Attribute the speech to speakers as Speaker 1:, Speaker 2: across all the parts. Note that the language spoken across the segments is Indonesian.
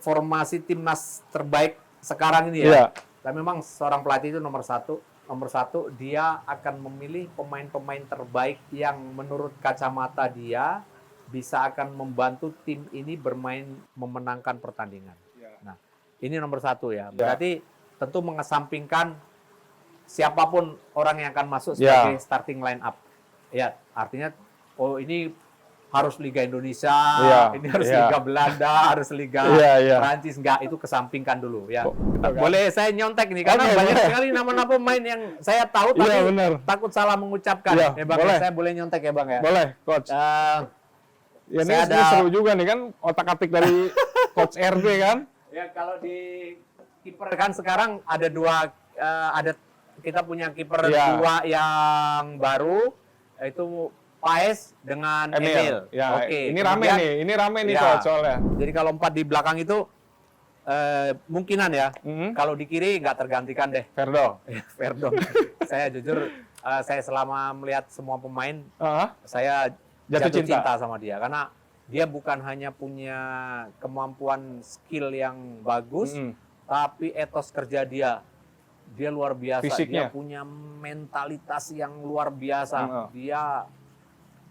Speaker 1: formasi timnas terbaik sekarang ini ya.
Speaker 2: Iya.
Speaker 1: Dan memang seorang pelatih itu nomor satu. Nomor satu, dia akan memilih pemain-pemain terbaik yang menurut kacamata dia bisa akan membantu tim ini bermain memenangkan pertandingan. Nah, ini nomor satu ya. Berarti tentu mengesampingkan siapapun orang yang akan masuk sebagai starting line up. Ya, artinya oh ini harus Liga Indonesia, ini harus Liga Belanda, harus Liga Prancis, enggak, itu kesampingkan dulu ya. Boleh saya nyontek nih karena banyak sekali nama-nama pemain yang saya tahu tapi takut salah mengucapkan. Ya Bang, saya boleh nyontek ya Bang ya?
Speaker 2: Boleh, Coach. Ya ini seru juga nih kan otak-atik dari Coach RD kan?
Speaker 1: Ya kalau di kiper kan sekarang ada kita punya kiper dua yang baru, itu Paes dengan Emil.
Speaker 2: Ya, oke. Ini rame nih Coach soalnya.
Speaker 1: Jadi kalau 4 di belakang itu mungkinan ya. Kalau di kiri nggak tergantikan deh.
Speaker 2: Ferdo.
Speaker 1: Ferdo. Saya jujur, saya selama melihat semua pemain, saya jatuh cinta sama dia. Karena dia bukan hanya punya kemampuan skill yang bagus, tapi etos kerja dia luar biasa.
Speaker 2: Fisiknya.
Speaker 1: Dia punya mentalitas yang luar biasa. Dia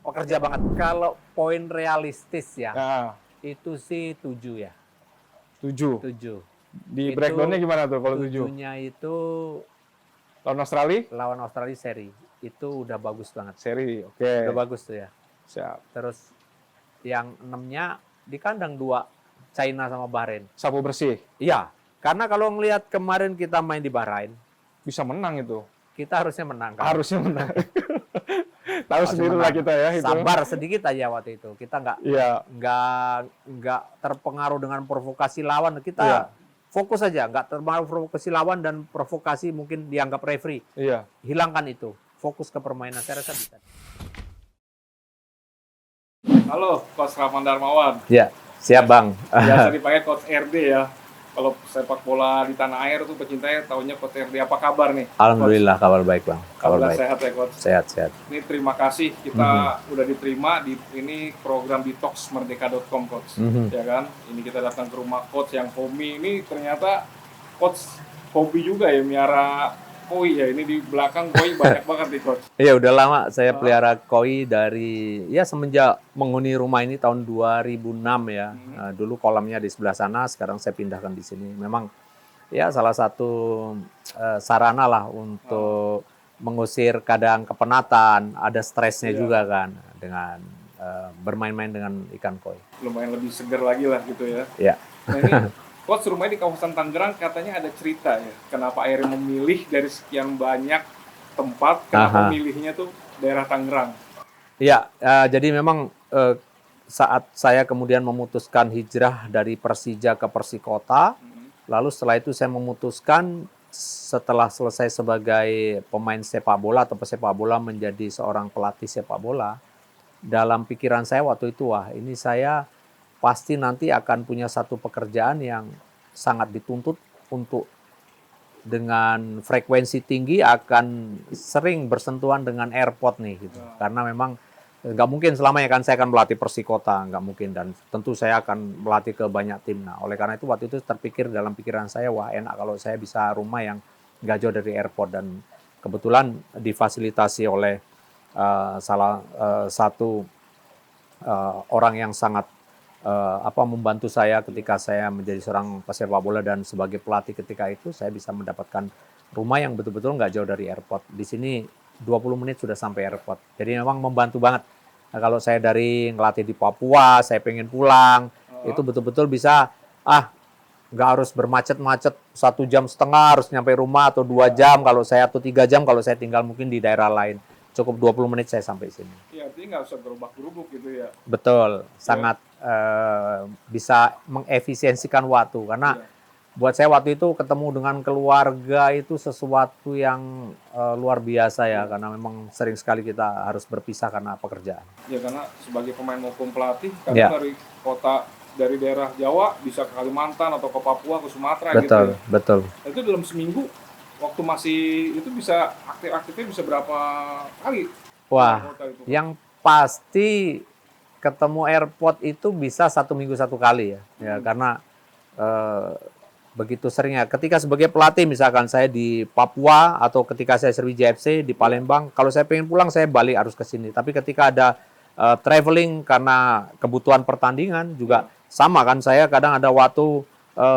Speaker 1: pekerja banget. Kalau poin realistis ya, itu sih 7 ya.
Speaker 2: 7?
Speaker 1: 7.
Speaker 2: Di breakdown-nya gimana tuh kalau 7?
Speaker 1: 7-nya itu
Speaker 2: lawan Australia?
Speaker 1: Lawan Australia seri. Itu udah bagus banget.
Speaker 2: Seri, oke.
Speaker 1: Udah bagus tuh ya.
Speaker 2: Siap.
Speaker 1: Terus yang 6-nya di kandang 2, China sama Bahrain.
Speaker 2: Sapu bersih?
Speaker 1: Iya. Karena kalau ngelihat kemarin kita main di Bahrain,
Speaker 2: bisa menang itu.
Speaker 1: Kita harusnya menang. Kan?
Speaker 2: Harusnya menang. Tahu sendiri lah kita ya. Itu.
Speaker 1: Sabar sedikit aja waktu itu. Kita nggak terpengaruh dengan provokasi lawan. Kita fokus aja, nggak terpengaruh provokasi lawan dan provokasi mungkin dianggap referee. Hilangkan itu. Fokus ke permainan. Saya rasa bisa.
Speaker 2: Halo, Coach Rahman Darmawan.
Speaker 1: Ya, siap Bang.
Speaker 2: Biasa dipanggil Coach RD ya. Kalau sepak bola di tanah air tuh pecintanya taunya Coach RD. Apa kabar nih?
Speaker 1: Alhamdulillah, Coach? Kabar baik Bang.
Speaker 2: Kabar baik. Sehat ya Coach?
Speaker 1: Sehat.
Speaker 2: Ini terima kasih kita udah diterima di ini program detoxmerdeka.com Coach. Ya kan? Ini kita datang ke rumah Coach yang hobi. Ini ternyata Coach hobi juga ya miara koi ya. Ini di belakang koi banyak banget nih Coach.
Speaker 1: Iya, udah lama saya pelihara koi dari semenjak menghuni rumah ini tahun 2006 ya. Dulu kolamnya di sebelah sana, sekarang saya pindahkan di sini. Memang ya salah satu sarana lah untuk mengusir kadang kepenatan, ada stresnya juga kan dengan bermain-main dengan ikan koi.
Speaker 2: Lumayan lebih segar lagi lah gitu ya.
Speaker 1: Iya.
Speaker 2: Nah ini Coach rumahnya di kawasan Tangerang katanya ada cerita ya. Kenapa akhirnya memilih dari sekian banyak tempat, kenapa memilihnya tuh daerah Tangerang? Iya,
Speaker 1: jadi memang saat saya kemudian memutuskan hijrah dari Persija ke Persikota, lalu setelah itu saya memutuskan setelah selesai sebagai pemain sepak bola atau pesepak bola menjadi seorang pelatih sepak bola, dalam pikiran saya waktu itu, ini saya pasti nanti akan punya satu pekerjaan yang sangat dituntut untuk dengan frekuensi tinggi akan sering bersentuhan dengan airport nih gitu. Karena memang nggak mungkin selamanya kan saya akan melatih Persikota, nggak mungkin, dan tentu saya akan melatih ke banyak tim. Nah, oleh karena itu waktu itu terpikir dalam pikiran saya, enak kalau saya bisa rumah yang nggak jauh dari airport, dan kebetulan difasilitasi oleh salah satu orang yang sangat membantu saya ketika saya menjadi seorang pesepak bola dan sebagai pelatih ketika itu, saya bisa mendapatkan rumah yang betul-betul nggak jauh dari airport. Di sini 20 menit sudah sampai airport. Jadi memang membantu banget. Nah, kalau saya dari ngelatih di Papua, saya pengen pulang, itu betul-betul bisa, nggak harus bermacet-macet 1,5 jam harus nyampe rumah, atau 2 jam kalau saya, atau 3 jam kalau saya tinggal mungkin di daerah lain. Cukup 20 menit saya sampai sini.
Speaker 2: Iya, artinya nggak usah gerobak-gerubuk gitu ya?
Speaker 1: Betul, sangat bisa mengefisiensikan waktu. Karena buat saya waktu itu ketemu dengan keluarga itu sesuatu yang luar biasa ya. Karena memang sering sekali kita harus berpisah karena pekerjaan.
Speaker 2: Ya, karena sebagai pemain maupun pelatih, kadang dari kota, dari daerah Jawa bisa ke Kalimantan atau ke Papua, ke Sumatera gitu ya?
Speaker 1: Betul.
Speaker 2: Itu dalam seminggu, waktu masih itu bisa aktifnya bisa berapa kali?
Speaker 1: Wah, yang pasti ketemu airport itu bisa 1 minggu 1 kali ya. Karena begitu seringnya. Ketika sebagai pelatih, misalkan saya di Papua atau ketika saya Sriwijaya FC di Palembang, kalau saya pengen pulang saya balik harus ke sini. Tapi ketika ada traveling karena kebutuhan pertandingan juga sama kan, saya kadang ada waktu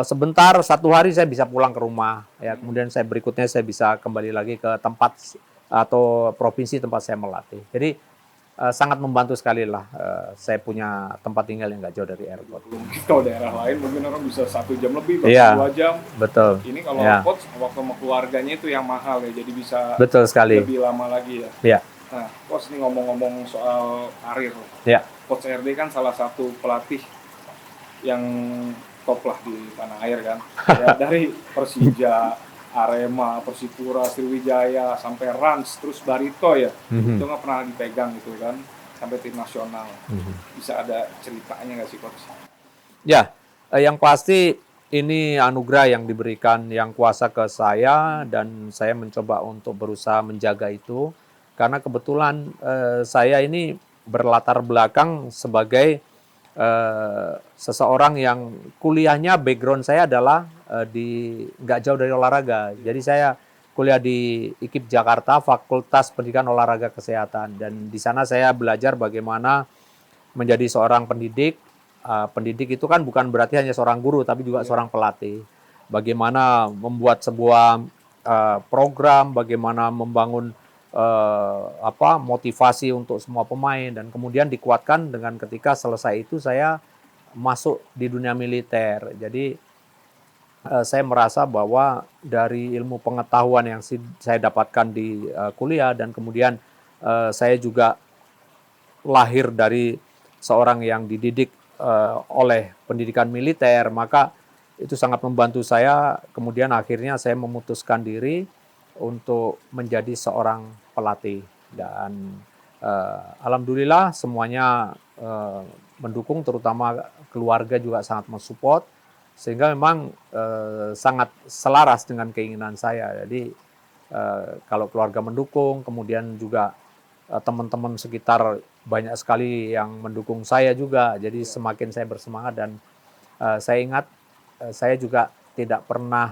Speaker 1: sebentar 1 hari saya bisa pulang ke rumah. Ya, kemudian saya berikutnya saya bisa kembali lagi ke tempat atau provinsi tempat saya melatih. Jadi sangat membantu sekali lah. Saya punya tempat tinggal yang nggak jauh dari airport.
Speaker 2: Kalau daerah lain mungkin orang bisa 1 jam lebih, bahkan
Speaker 1: Iya,
Speaker 2: 2 jam.
Speaker 1: betul.
Speaker 2: Ini kalau
Speaker 1: Iya,
Speaker 2: coach waktu sama keluarganya itu yang mahal ya, jadi bisa
Speaker 1: betul sekali.
Speaker 2: lebih lama lagi ya.
Speaker 1: Iya,
Speaker 2: Nah, coach ini ngomong-ngomong soal karir,
Speaker 1: iya.
Speaker 2: coach RD kan salah satu pelatih yang top lah di tanah air kan. Ya, dari Persija, Arema, Persipura, Sriwijaya, sampai Rans, terus Barito ya, itu nggak pernah dipegang gitu kan, sampai tim nasional. Bisa ada ceritanya nggak sih coach?
Speaker 1: Ya, yang pasti ini anugerah yang diberikan yang kuasa ke saya dan saya mencoba untuk berusaha menjaga itu karena kebetulan saya ini berlatar belakang sebagai seseorang yang kuliahnya background saya adalah di nggak jauh dari olahraga. Jadi saya kuliah di IKIP Jakarta, Fakultas Pendidikan Olahraga Kesehatan, dan di sana saya belajar bagaimana menjadi seorang pendidik. Pendidik itu kan bukan berarti hanya seorang guru, tapi juga seorang pelatih. Bagaimana membuat sebuah program, bagaimana membangun motivasi untuk semua pemain, dan kemudian dikuatkan dengan ketika selesai itu saya masuk di dunia militer. Jadi saya merasa bahwa dari ilmu pengetahuan yang saya dapatkan di kuliah dan kemudian saya juga lahir dari seorang yang dididik oleh pendidikan militer, maka itu sangat membantu saya. Kemudian akhirnya saya memutuskan diri untuk menjadi seorang pelatih dan alhamdulillah semuanya mendukung, terutama keluarga juga sangat mensupport sehingga memang sangat selaras dengan keinginan saya. Jadi kalau keluarga mendukung, kemudian juga teman-teman sekitar banyak sekali yang mendukung saya juga. Jadi semakin saya bersemangat dan saya ingat saya juga tidak pernah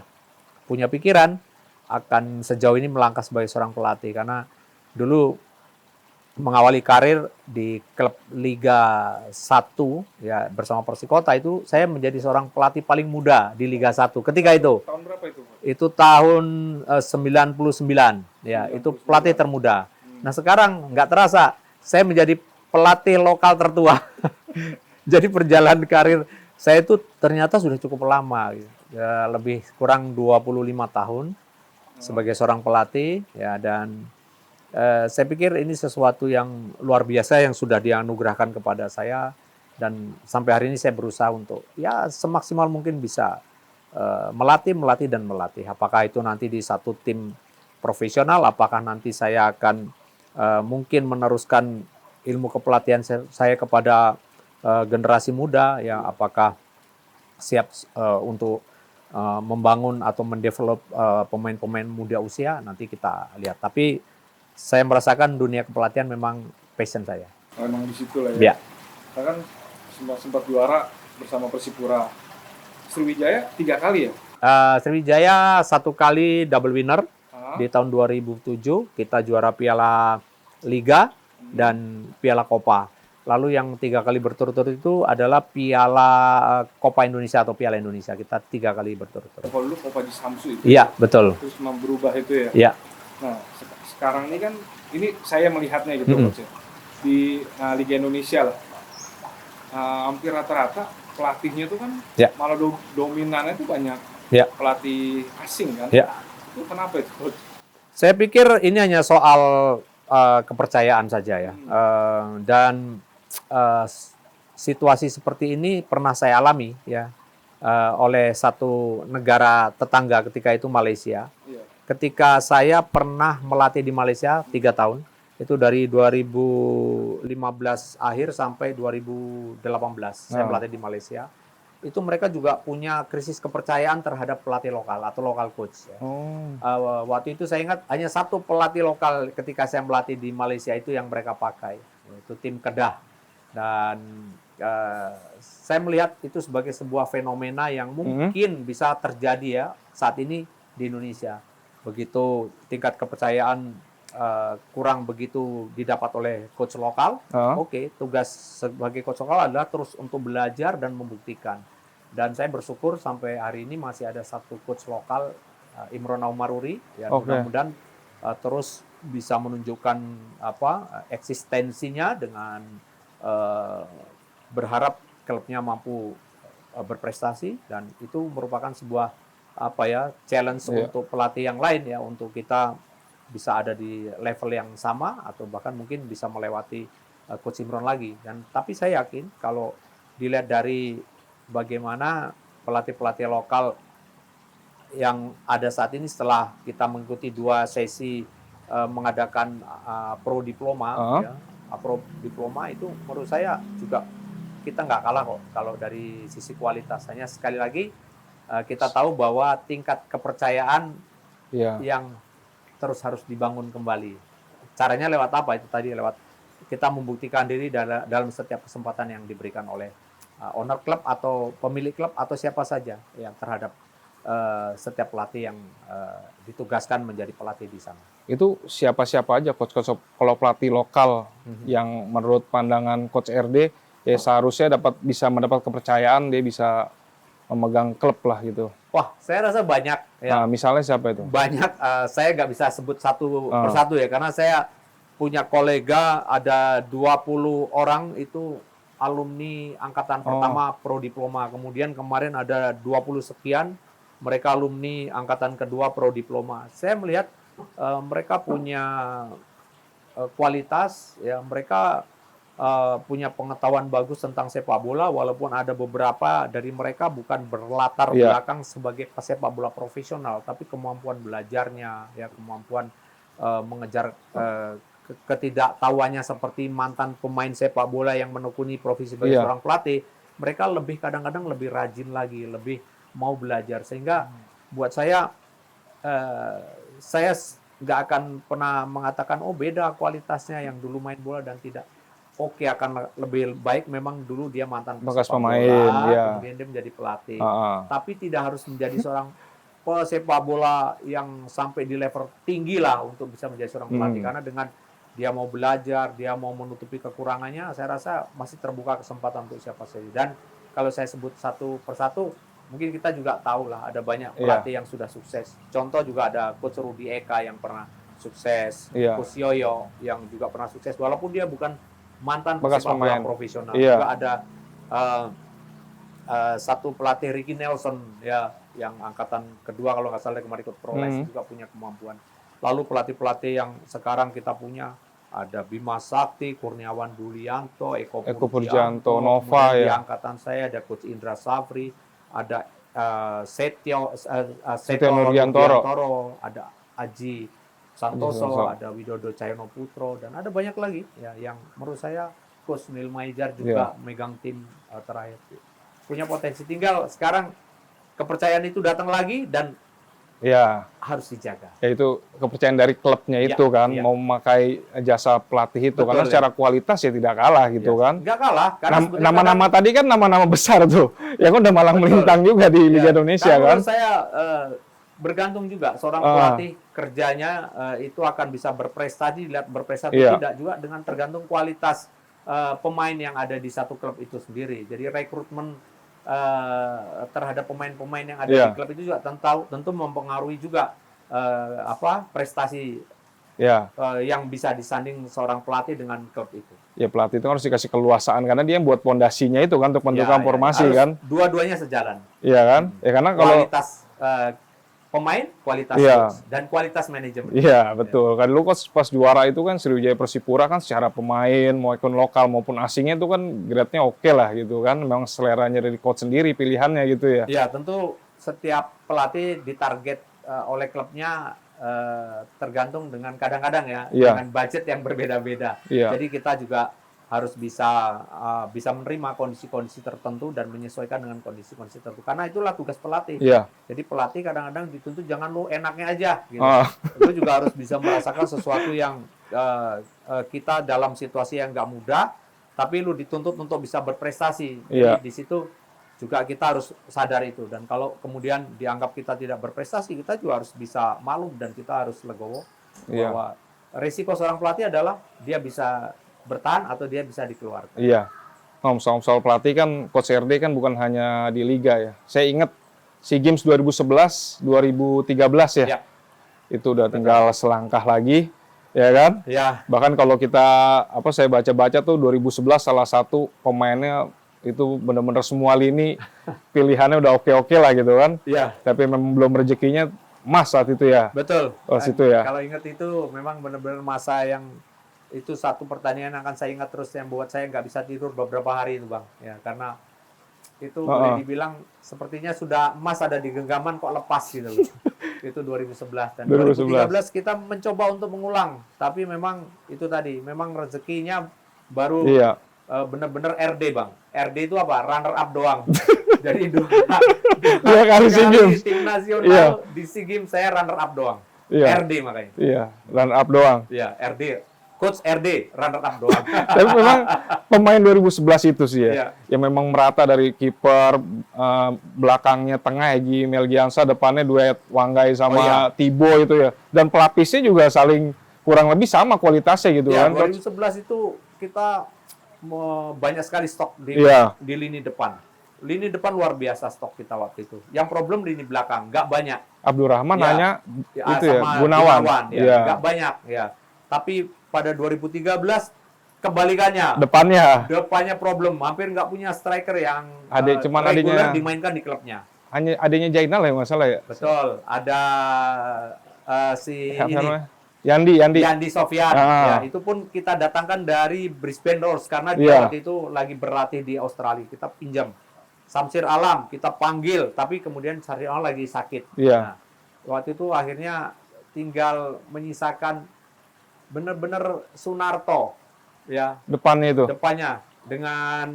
Speaker 1: punya pikiran akan sejauh ini melangkah sebagai seorang pelatih karena dulu mengawali karir di klub Liga 1 ya bersama Persikota itu saya menjadi seorang pelatih paling muda di Liga 1 ketika itu.
Speaker 2: Tahun berapa itu?
Speaker 1: Itu tahun 99 ya, itu pelatih termuda. Nah, sekarang nggak terasa saya menjadi pelatih lokal tertua. Jadi perjalanan karir saya itu ternyata sudah cukup lama gitu. Ya, lebih kurang 25 tahun sebagai seorang pelatih ya, dan saya pikir ini sesuatu yang luar biasa yang sudah dianugerahkan kepada saya dan sampai hari ini saya berusaha untuk ya semaksimal mungkin bisa melatih dan melatih. Apakah itu nanti di satu tim profesional, apakah nanti saya akan mungkin meneruskan ilmu kepelatihan saya kepada generasi muda ya, apakah siap untuk membangun atau mendevelop pemain-pemain muda usia, nanti kita lihat. Tapi saya merasakan dunia kepelatihan memang passion saya.
Speaker 2: Memang di situ lah ya.
Speaker 1: Ya.
Speaker 2: Saya kan sempat juara bersama Persipura. Sriwijaya 3 kali ya?
Speaker 1: Sriwijaya 1 kali double winner di tahun 2007. Kita juara Piala Liga dan Piala Copa. Lalu yang 3 kali berturut-turut itu adalah Piala Copa Indonesia atau Piala Indonesia. Kita 3 kali berturut-turut.
Speaker 2: Kalau dulu Copa di Samsu itu.
Speaker 1: Iya, betul.
Speaker 2: Terus berubah itu ya?
Speaker 1: Iya.
Speaker 2: Nah, sekarang ini kan, ini saya melihatnya gitu Coach ya. Di Liga Indonesia lah. Hampir rata-rata pelatihnya itu kan malah dominannya itu banyak pelatih asing kan. Itu kenapa itu Coach?
Speaker 1: Saya pikir ini hanya soal kepercayaan saja ya. Dan situasi seperti ini pernah saya alami ya oleh satu negara tetangga ketika itu Malaysia. Ketika saya pernah melatih di Malaysia 3 tahun, itu dari 2015 akhir sampai 2018 saya melatih di Malaysia. Itu mereka juga punya krisis kepercayaan terhadap pelatih lokal atau lokal coach. Ya. Waktu itu saya ingat hanya satu pelatih lokal ketika saya melatih di Malaysia itu yang mereka pakai, yaitu tim Kedah. Dan saya melihat itu sebagai sebuah fenomena yang mungkin bisa terjadi ya saat ini di Indonesia. Begitu tingkat kepercayaan kurang begitu didapat oleh coach lokal, oke, tugas sebagai coach lokal adalah terus untuk belajar dan membuktikan. Dan saya bersyukur sampai hari ini masih ada satu coach lokal, Imron Aumaruri, ya, mudah-mudahan terus bisa menunjukkan eksistensinya dengan berharap klubnya mampu berprestasi, dan itu merupakan sebuah challenge untuk pelatih yang lain ya, untuk kita bisa ada di level yang sama atau bahkan mungkin bisa melewati coach Imron lagi. Dan tapi saya yakin kalau dilihat dari bagaimana pelatih-pelatih lokal yang ada saat ini setelah kita mengikuti 2 sesi mengadakan pro diploma, pro diploma itu menurut saya juga kita nggak kalah kok kalau dari sisi kualitas. Hanya sekali lagi kita tahu bahwa tingkat kepercayaan yang terus harus dibangun kembali. Caranya lewat apa? Itu tadi lewat kita membuktikan diri dalam setiap kesempatan yang diberikan oleh owner klub atau pemilik klub atau siapa saja yang terhadap setiap pelatih yang ditugaskan menjadi pelatih di sana.
Speaker 3: Itu siapa-siapa aja coach kalau pelatih lokal yang menurut pandangan coach RD ya seharusnya bisa mendapat kepercayaan, dia bisa memegang klub lah gitu.
Speaker 1: Wah, saya rasa banyak ya.
Speaker 3: Nah, misalnya siapa itu?
Speaker 1: Banyak, saya nggak bisa sebut satu persatu ya, karena saya punya kolega ada 20 orang itu alumni angkatan pertama pro diploma. Kemudian kemarin ada 20 sekian mereka alumni angkatan kedua pro diploma. Saya melihat mereka punya kualitas ya, mereka punya pengetahuan bagus tentang sepak bola, walaupun ada beberapa dari mereka bukan berlatar belakang sebagai pesepak bola profesional, tapi kemampuan belajarnya ya, kemampuan mengejar ketidaktahuannya seperti mantan pemain sepak bola yang menekuni profesi sebagai seorang pelatih, mereka lebih kadang-kadang lebih rajin lagi, lebih mau belajar, sehingga buat saya nggak akan pernah mengatakan oh beda kualitasnya yang dulu main bola dan tidak. Oke, akan lebih baik memang dulu dia mantan
Speaker 3: bekas
Speaker 1: pemain, kemudian dia menjadi pelatih. Tapi tidak harus menjadi seorang pesepak bola yang sampai di level tinggi lah untuk bisa menjadi seorang pelatih. Karena dengan dia mau belajar, dia mau menutupi kekurangannya, saya rasa masih terbuka kesempatan untuk siapa saja. Dan kalau saya sebut satu persatu, mungkin kita juga tahu lah ada banyak pelatih yang sudah sukses. Contoh juga ada Coach Rudi Eka yang pernah sukses, Coach Yoyo yang juga pernah sukses, walaupun dia bukan mantan pesepak bola profesional. Juga ada satu pelatih Ricky Nelson ya, yang angkatan kedua kalau nggak salah kemarin ikut Proles, juga punya kemampuan. Lalu pelatih-pelatih yang sekarang kita punya ada Bima Sakti, Kurniawan Dulianto, Eko Purjanto,
Speaker 3: Nova
Speaker 1: ya. Di angkatan saya ada Coach Indra Safri, ada Setio Nurjantoro, ada Aji Santoso, ada Widodo Cahyono Putro, dan ada banyak lagi ya yang menurut saya Coach Nil Maijar juga megang tim terakhir. Punya potensi, tinggal sekarang kepercayaan itu datang lagi dan harus dijaga. Yaitu
Speaker 3: kepercayaan dari klubnya itu kan, mau memakai jasa pelatih itu. Betul, karena secara kualitas ya tidak kalah gitu kan.
Speaker 1: Nggak kalah.
Speaker 3: Nama-nama tadi kan nama-nama besar tuh. Ya kan udah malang melintang juga di Liga Indonesia kan.
Speaker 1: Menurut saya bergantung juga seorang pelatih kerjanya itu akan bisa berprestasi, dilihat berprestasi tidak juga dengan tergantung kualitas pemain yang ada di satu klub itu sendiri. Jadi rekrutmen terhadap pemain-pemain yang ada di klub itu juga tentu mempengaruhi juga prestasi yang bisa disanding seorang pelatih dengan klub itu.
Speaker 3: Ya pelatih itu harus dikasih keluasaan karena dia yang buat pondasinya itu kan untuk bentukan formasi kan.
Speaker 1: Dua-duanya sejalan.
Speaker 3: Iya kan? Ya karena kalau
Speaker 1: kualitas pemain, kualitas coach, dan kualitas manajemen.
Speaker 3: Iya, betul. Kan lu pas juara itu kan Sriwijaya Persipura kan secara pemain maupun lokal maupun asingnya itu kan grade-nya oke lah gitu kan. Memang seleranya dari coach sendiri pilihannya gitu ya.
Speaker 1: Iya, tentu setiap pelatih ditarget oleh klubnya tergantung dengan kadang-kadang dengan budget yang berbeda-beda. Jadi kita juga harus bisa menerima kondisi-kondisi tertentu dan menyesuaikan dengan kondisi-kondisi tertentu. Karena itulah tugas pelatih. Jadi pelatih kadang-kadang dituntut jangan lu enaknya aja. Gitu. Lu juga harus bisa merasakan sesuatu yang kita dalam situasi yang nggak mudah, tapi lu dituntut untuk bisa berprestasi.
Speaker 3: Iya.
Speaker 1: Jadi di situ juga kita harus sadar itu. Dan kalau kemudian dianggap kita tidak berprestasi, kita juga harus bisa maklum dan kita harus legowo
Speaker 3: Iya.
Speaker 1: bahwa risiko seorang pelatih adalah dia bisa bertahan atau dia bisa dikeluarkan.
Speaker 3: Iya. Soal pelatih kan, Coach RD kan bukan hanya di Liga ya. Saya ingat SEA Games 2011, 2013 ya.
Speaker 1: Ya.
Speaker 3: Itu udah tinggal selangkah lagi, ya kan?
Speaker 1: Ya,
Speaker 3: Bahkan kalau kita, saya baca-baca tuh 2011 salah satu pemainnya itu benar-benar semua lini pilihannya udah oke-oke lah gitu kan.
Speaker 1: ya,
Speaker 3: Tapi memang belum rezekinya emas saat itu ya.
Speaker 1: betul.
Speaker 3: Oh, situ ya.
Speaker 1: Kalau ingat itu memang benar-benar masa yang itu satu pertandingan akan saya ingat terus yang buat saya nggak bisa tidur beberapa hari itu Bang. Ya, karena itu boleh dibilang sepertinya sudah emas ada di genggaman kok lepas gitu loh. Itu 2011 dan 2013 kita mencoba untuk mengulang, tapi memang itu tadi memang rezekinya baru
Speaker 3: Iya.
Speaker 1: benar-benar RD Bang. RD itu apa? Runner up doang. Jadi
Speaker 3: Dua kali SEA Games.
Speaker 1: tim nasional
Speaker 3: Iya.
Speaker 1: di SEA Games saya runner up doang.
Speaker 3: Iya.
Speaker 1: RD makanya.
Speaker 3: Iya, run up doang.
Speaker 1: Iya, RD. Coach RD runner up doang.
Speaker 3: Tapi memang pemain 2011 itu sih ya,
Speaker 1: Iya.
Speaker 3: yang memang merata dari kiper, belakangnya tengah Egy Melgiansa, depannya duet Wanggai sama
Speaker 1: Oh, iya.
Speaker 3: Tibo itu ya. Dan pelapisnya juga saling kurang lebih sama kualitasnya gitu
Speaker 1: Ya,
Speaker 3: kan.
Speaker 1: 2011 itu kita banyak sekali stok
Speaker 3: Iya.
Speaker 1: di lini depan. Lini depan luar biasa stok kita waktu itu. Yang problem lini belakang, nggak banyak.
Speaker 3: Abdurrahman
Speaker 1: Ya.
Speaker 3: hanya itu ya,
Speaker 1: sama
Speaker 3: Gunawan.
Speaker 1: ya,
Speaker 3: Iya.
Speaker 1: nggak banyak ya. Tapi pada 2013 kebalikannya. Depannya problem, hampir nggak punya striker yang
Speaker 3: Cuman
Speaker 1: reguler
Speaker 3: adanya
Speaker 1: dimainkan di klubnya.
Speaker 3: hanya adanya Jainal ya masalah ya.
Speaker 1: Betul, ada si
Speaker 3: Siapa
Speaker 1: ini
Speaker 3: namanya? Yandi.
Speaker 1: Yandi Sofyan.
Speaker 3: Ah.
Speaker 1: Ya, itu pun kita datangkan dari Brisbane Roars karena
Speaker 3: Iya.
Speaker 1: dia waktu itu lagi berlatih di Australia. Kita pinjam. Samsir Alam kita panggil, tapi kemudian Samsir Alam lagi sakit.
Speaker 3: Iya.
Speaker 1: Nah, waktu itu akhirnya tinggal menyisakan benar-benar Sunarto ya
Speaker 3: Depannya itu.
Speaker 1: depannya dengan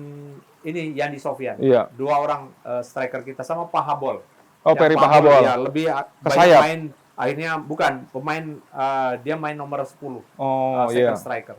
Speaker 1: ini Yandi Sofyan.
Speaker 3: Iya.
Speaker 1: Dua orang striker kita sama Pahabol.
Speaker 3: Oh,
Speaker 1: Ya,
Speaker 3: Peri Pahabol.
Speaker 1: Ya, lebih banyak
Speaker 3: sayap.
Speaker 1: main akhirnya bukan pemain dia main nomor 10.
Speaker 3: Oh
Speaker 1: second
Speaker 3: iya.
Speaker 1: striker.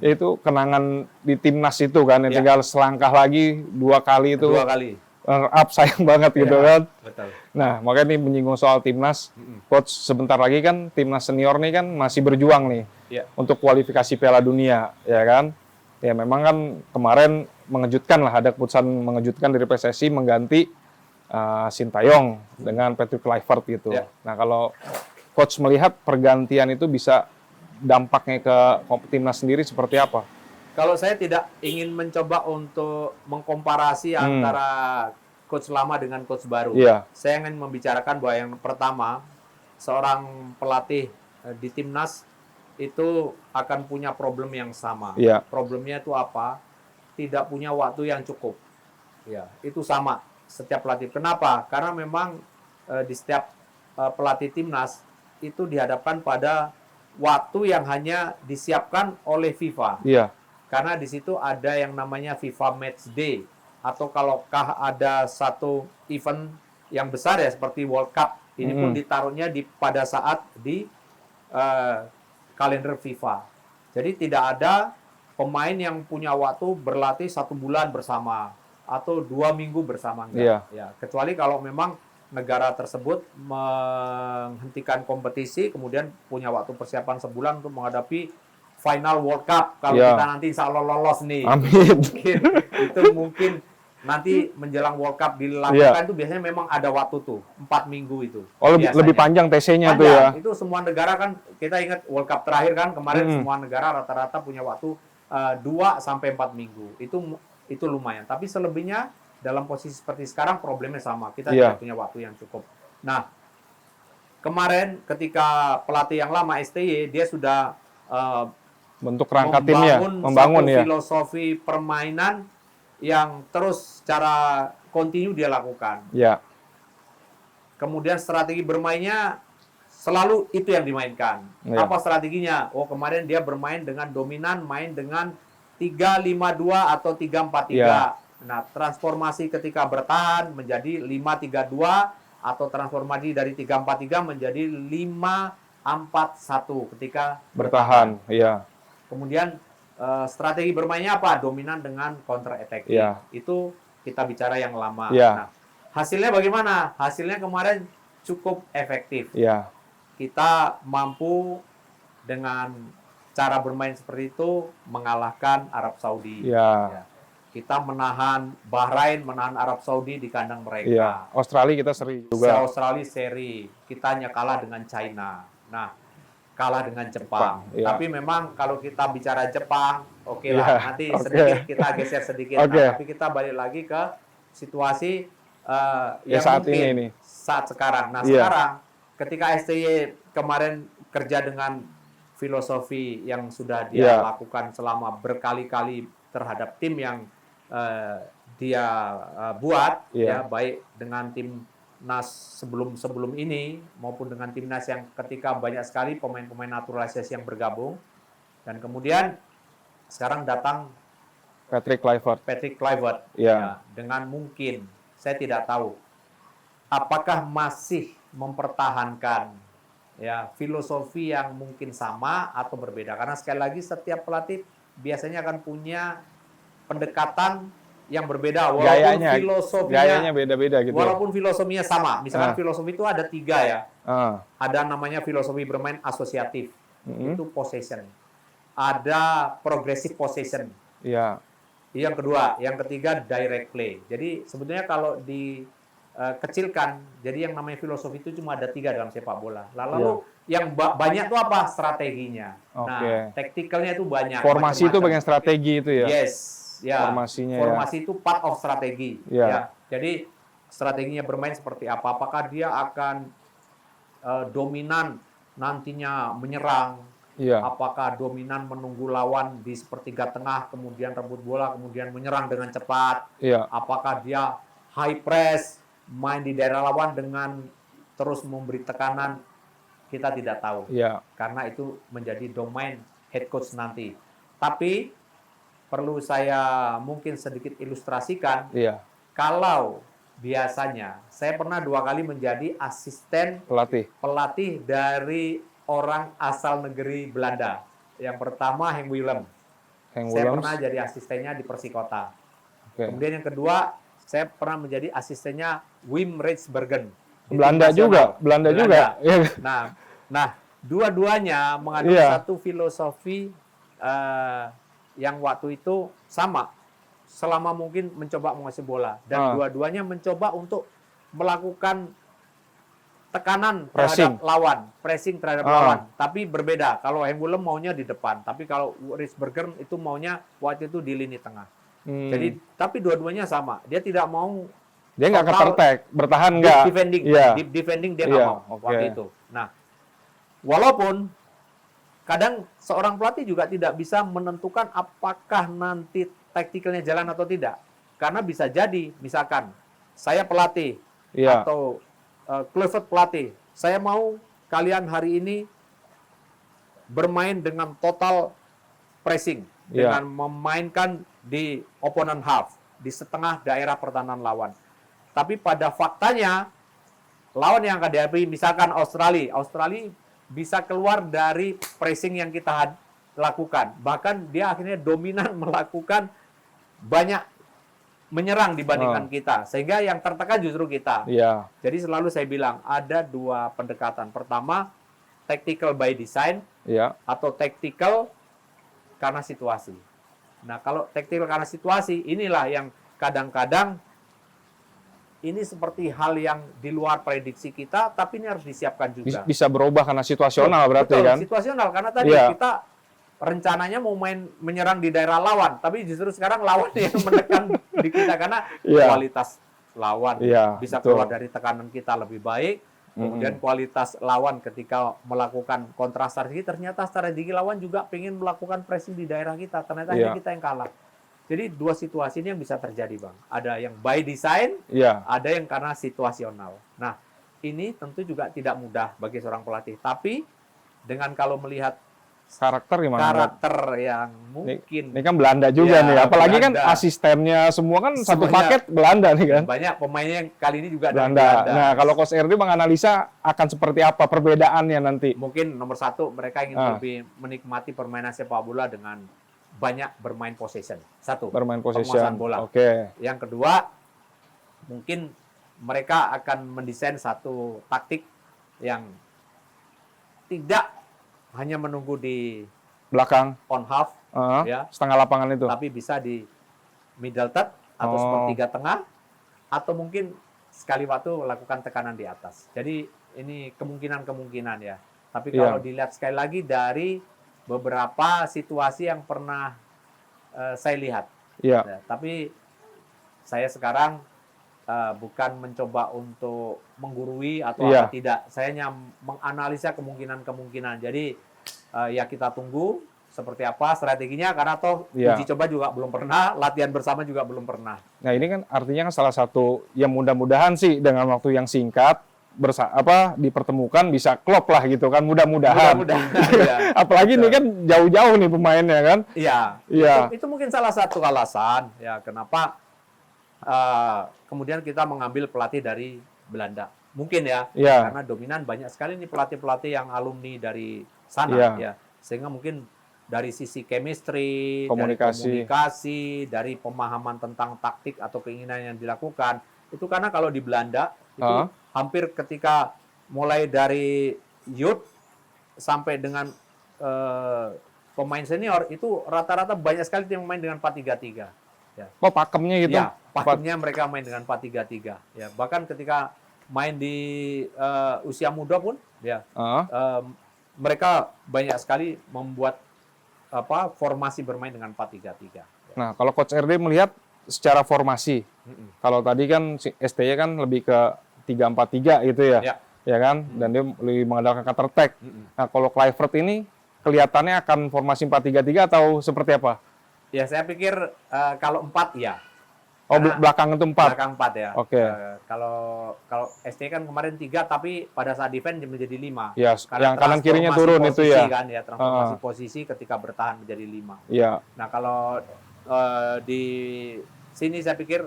Speaker 3: Itu kenangan di timnas itu kan, yang
Speaker 1: Iya.
Speaker 3: tinggal selangkah lagi 2 kali itu.
Speaker 1: Dua kali.
Speaker 3: Up sayang banget gitu
Speaker 1: Iya,
Speaker 3: kan.
Speaker 1: Betul.
Speaker 3: Nah, makanya ini menyinggung soal timnas. Coach, sebentar lagi kan timnas senior nih kan masih berjuang nih
Speaker 1: Iya.
Speaker 3: untuk kualifikasi Piala Dunia, ya kan? Ya memang kan kemarin mengejutkan lah, ada keputusan mengejutkan dari PSSI mengganti Sintayong dengan Patrick Kluivert gitu.
Speaker 1: Iya.
Speaker 3: Nah, kalau Coach melihat pergantian itu bisa dampaknya ke timnas sendiri seperti apa?
Speaker 1: Kalau saya tidak ingin mencoba untuk mengkomparasi antara coach lama dengan coach baru.
Speaker 3: Iya.
Speaker 1: Saya ingin membicarakan bahwa yang pertama, seorang pelatih di timnas itu akan punya problem yang sama.
Speaker 3: Iya.
Speaker 1: Problemnya itu apa? Tidak punya waktu yang cukup. Ya, itu sama setiap pelatih. Kenapa? Karena memang di setiap pelatih timnas itu dihadapkan pada waktu yang hanya disiapkan oleh FIFA.
Speaker 3: Iya.
Speaker 1: Karena di situ ada yang namanya FIFA Match Day, atau kalaukah ada satu event yang besar ya seperti World Cup, ini pun ditaruhnya pada saat di kalender FIFA. Jadi tidak ada pemain yang punya waktu berlatih 1 bulan bersama atau 2 minggu bersama, enggak.
Speaker 3: Iya.
Speaker 1: Ya, kecuali kalau memang negara tersebut menghentikan kompetisi, kemudian punya waktu persiapan sebulan untuk menghadapi final World Cup. Kalau
Speaker 3: Iya.
Speaker 1: kita nanti insya Allah lolos nih.
Speaker 3: Amin.
Speaker 1: Mungkin nanti menjelang World Cup dilakukan itu biasanya memang ada waktu tuh 4 minggu itu.
Speaker 3: Oh,
Speaker 1: biasanya.
Speaker 3: lebih panjang TC-nya tuh ya.
Speaker 1: Itu semua negara kan, kita ingat World Cup terakhir kan kemarin semua negara rata-rata punya waktu 2 sampai 4 minggu. Itu lumayan. Tapi selebihnya dalam posisi seperti sekarang problemnya sama. Kita tidak punya waktu yang cukup. Nah, kemarin ketika pelatih yang lama STY dia sudah
Speaker 3: Bentuk kerangka timnya, membangun
Speaker 1: satu
Speaker 3: ya.
Speaker 1: filosofi permainan yang terus secara kontinu dia lakukan.
Speaker 3: Ya.
Speaker 1: Kemudian strategi bermainnya selalu itu yang dimainkan.
Speaker 3: Ya.
Speaker 1: Apa strateginya? Oh, kemarin dia bermain dengan dominan, main dengan 3-5-2 atau 3-4-3.
Speaker 3: Ya.
Speaker 1: Nah, transformasi ketika bertahan menjadi 5-3-2 atau transformasi dari 3-4-3 menjadi 5-4-1 ketika
Speaker 3: Bertahan, iya.
Speaker 1: Kemudian strategi bermainnya apa? Dominan dengan counter attacking.
Speaker 3: Iya.
Speaker 1: Itu kita bicara yang lama.
Speaker 3: Iya.
Speaker 1: Nah, hasilnya bagaimana? Hasilnya kemarin cukup efektif.
Speaker 3: Iya.
Speaker 1: Kita mampu dengan cara bermain seperti itu mengalahkan Arab Saudi.
Speaker 3: Iya.
Speaker 1: Ya. Kita menahan Bahrain, menahan Arab Saudi di kandang mereka.
Speaker 3: Iya. Australia kita seri juga.
Speaker 1: Australia seri, kita hanya kalah dengan China. Nah, kalah dengan Jepang.
Speaker 3: Iya.
Speaker 1: Tapi memang kalau kita bicara Jepang, oke lah.
Speaker 3: Iya,
Speaker 1: Nanti
Speaker 3: oke.
Speaker 1: sedikit kita geser sedikit.
Speaker 3: Oke.
Speaker 1: Nah, tapi kita balik lagi ke situasi yang
Speaker 3: saat
Speaker 1: mungkin
Speaker 3: ini nih.
Speaker 1: saat sekarang. Nah,
Speaker 3: Iya.
Speaker 1: sekarang ketika STY kemarin kerja dengan filosofi yang sudah dia
Speaker 3: Iya.
Speaker 1: lakukan selama berkali-kali terhadap tim yang dia buat,
Speaker 3: Iya.
Speaker 1: ya baik dengan tim Nas sebelum ini maupun dengan timnas yang ketika banyak sekali pemain-pemain naturalisasi yang bergabung, dan kemudian sekarang datang
Speaker 3: Patrick Kluivert.
Speaker 1: Patrick Kluivert.
Speaker 3: Iya.
Speaker 1: Ya, dengan mungkin saya tidak tahu apakah masih mempertahankan ya filosofi yang mungkin sama atau berbeda, karena sekali lagi setiap pelatih biasanya akan punya pendekatan yang berbeda walaupun
Speaker 3: gayanya beda-beda gitu.
Speaker 1: Walaupun filosofinya sama, misalkan filosofi itu ada 3 ya. Ada namanya filosofi bermain asosiatif, itu possession. Ada progressive possession.
Speaker 3: Iya.
Speaker 1: Yang kedua, yang ketiga direct play. Jadi sebetulnya kalau dikecilkan, jadi yang namanya filosofi itu cuma ada 3 dalam sepak bola. Lalu yang banyak itu apa? Strateginya. Nah, taktikalnya itu banyak.
Speaker 3: Formasi
Speaker 1: macam-macam.
Speaker 3: itu bagian strategi itu ya.
Speaker 1: Yes. Ya,
Speaker 3: formasinya
Speaker 1: formasi itu part of strategi.
Speaker 3: Ya.
Speaker 1: Ya. Jadi strateginya bermain seperti apa? Apakah dia akan dominan nantinya menyerang?
Speaker 3: Iya.
Speaker 1: Apakah dominan menunggu lawan di sepertiga tengah, kemudian rebut bola, kemudian menyerang dengan cepat?
Speaker 3: Iya.
Speaker 1: Apakah dia high press, main di daerah lawan dengan terus memberi tekanan? Kita tidak tahu.
Speaker 3: Iya.
Speaker 1: Karena itu menjadi domain head coach nanti. Tapi perlu saya mungkin sedikit ilustrasikan.
Speaker 3: Iya.
Speaker 1: Kalau biasanya saya pernah 2 kali menjadi asisten pelatih dari orang asal negeri Belanda. Yang pertama Henk Willem. Saya pernah jadi asistennya di Persikota. Kemudian yang kedua, saya pernah menjadi asistennya Wim Rijsbergen.
Speaker 3: Belanda juga.
Speaker 1: Nah, dua-duanya mengandung satu filosofi yang waktu itu sama, selama mungkin mencoba menguasai bola, dan dua-duanya mencoba untuk melakukan tekanan terhadap lawan, pressing terhadap lawan, tapi berbeda. Kalau Henk Willem maunya di depan, tapi kalau Rijsbergen itu maunya waktu itu di lini tengah. Jadi, tapi dua-duanya sama, dia tidak mau,
Speaker 3: dia nggak counter-attack, bertahan nggak,
Speaker 1: deep defending dia nggak mau waktu itu. Nah, walaupun kadang seorang pelatih juga tidak bisa menentukan apakah nanti taktikalnya jalan atau tidak. Karena bisa jadi, misalkan, saya pelatih, atau Kluivert pelatih, saya mau kalian hari ini bermain dengan total pressing, dengan memainkan di opponent half, di setengah daerah pertahanan lawan. Tapi pada faktanya, lawan yang akan dihadapi, misalkan Australia bisa keluar dari pressing yang kita lakukan. Bahkan dia akhirnya dominan melakukan banyak menyerang dibandingkan kita. Sehingga yang tertekan justru kita.
Speaker 3: Iya.
Speaker 1: Jadi selalu saya bilang, ada 2 pendekatan. Pertama, tactical by design, atau tactical karena situasi. Nah, kalau tactical karena situasi, inilah yang kadang-kadang ini seperti hal yang di luar prediksi kita, tapi ini harus disiapkan juga.
Speaker 3: Bisa berubah karena situasional berarti
Speaker 1: betul,
Speaker 3: kan?
Speaker 1: Situasional, karena tadi kita rencananya mau menyerang di daerah lawan, tapi justru sekarang lawan yang menekan di kita, karena kualitas lawan bisa keluar dari tekanan kita lebih baik, kemudian kualitas lawan ketika melakukan kontrastrategi, ternyata strategi lawan juga pengen melakukan pressing di daerah kita, ternyata hanya kita yang kalah. Jadi 2 situasi ini yang bisa terjadi, Bang. Ada yang by design, ada yang karena situasional. Nah, ini tentu juga tidak mudah bagi seorang pelatih. Tapi dengan kalau melihat
Speaker 3: karakter gimana?
Speaker 1: Karakter yang mungkin.
Speaker 3: Ini kan Belanda juga nih. Apalagi Belanda. Kan asistennya semua kan satu paket Belanda nih kan.
Speaker 1: Banyak pemainnya yang kali ini juga
Speaker 3: Belanda. Nah, kalau Coach RD menganalisa akan seperti apa perbedaannya nanti?
Speaker 1: Mungkin nomor 1 mereka ingin lebih menikmati permainan sepak bola dengan banyak bermain possession. Satu,
Speaker 3: Bermain
Speaker 1: penguasaan
Speaker 3: possession.
Speaker 1: bola.
Speaker 3: Oke.
Speaker 1: Yang kedua, mungkin mereka akan mendesain satu taktik yang tidak hanya menunggu di
Speaker 3: Belakang.
Speaker 1: on half, ya,
Speaker 3: Setengah lapangan itu.
Speaker 1: tapi bisa di middle third atau sepertiga tengah, atau mungkin sekali waktu lakukan tekanan di atas. Jadi ini kemungkinan-kemungkinan ya. Tapi kalau dilihat sekali lagi dari beberapa situasi yang pernah saya lihat.
Speaker 3: Iya.
Speaker 1: Ya, tapi saya sekarang bukan mencoba untuk menggurui atau apa tidak. Saya hanya menganalisa kemungkinan-kemungkinan. Jadi ya kita tunggu seperti apa strateginya, karena toh uji coba juga belum pernah, latihan bersama juga belum pernah.
Speaker 3: Nah ini kan artinya kan salah satu yang mudah-mudahan sih dengan waktu yang singkat dipertemukan bisa klop lah gitu kan, mudah-mudahan.
Speaker 1: Ya.
Speaker 3: Apalagi ini kan jauh-jauh nih pemainnya kan.
Speaker 1: Iya.
Speaker 3: Iya.
Speaker 1: Itu mungkin salah satu alasan ya kenapa kemudian kita mengambil pelatih dari Belanda. Mungkin ya, karena dominan banyak sekali nih pelatih-pelatih yang alumni dari sana ya. Sehingga mungkin dari sisi chemistry, dari komunikasi, dari pemahaman tentang taktik atau keinginan yang dilakukan. Itu karena kalau di Belanda itu hampir ketika mulai dari youth sampai dengan pemain senior itu rata-rata banyak sekali yang main dengan 4-3-3. Ya.
Speaker 3: Oh, pakemnya gitu?
Speaker 1: Ya, pakemnya mereka main dengan 4-3-3. Ya, bahkan ketika main di usia muda pun, ya, mereka banyak sekali membuat formasi bermain dengan 4-3-3. Ya.
Speaker 3: Nah, kalau Coach RD melihat secara formasi, kalau tadi kan STY kan lebih ke 3-4-3 gitu ya, ya kan, dan dia lebih mengandalkan counter attack. Nah, kalau Kluivert ini kelihatannya akan formasi 4-3-3 atau seperti apa?
Speaker 1: Ya, saya pikir kalau 4 ya.
Speaker 3: Oh, belakang itu 4?
Speaker 1: Belakang 4 ya.
Speaker 3: Oke.
Speaker 1: Kalau ST kan kemarin 3, tapi pada saat defense menjadi 5.
Speaker 3: Ya, yang kanan kirinya turun itu ya.
Speaker 1: Kan, ya transformasi posisi ketika bertahan menjadi 5.
Speaker 3: Iya.
Speaker 1: Nah, kalau di sini saya pikir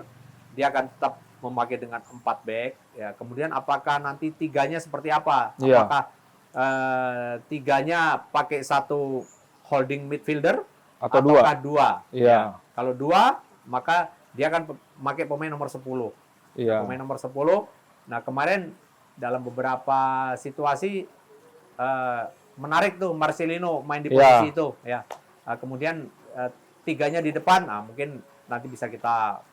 Speaker 1: dia akan tetap memakai dengan 4 back. Ya, kemudian apakah nanti 3-nya seperti apa? Apakah 3-nya pakai satu holding midfielder?
Speaker 3: Atau 2? Iya.
Speaker 1: Ya, kalau 2, maka dia akan pakai pemain nomor 10.
Speaker 3: Iya.
Speaker 1: Pemain nomor 10. Nah, kemarin dalam beberapa situasi menarik tuh Marcelino main di posisi itu. Ya. Kemudian 3-nya di depan, mungkin nanti bisa kita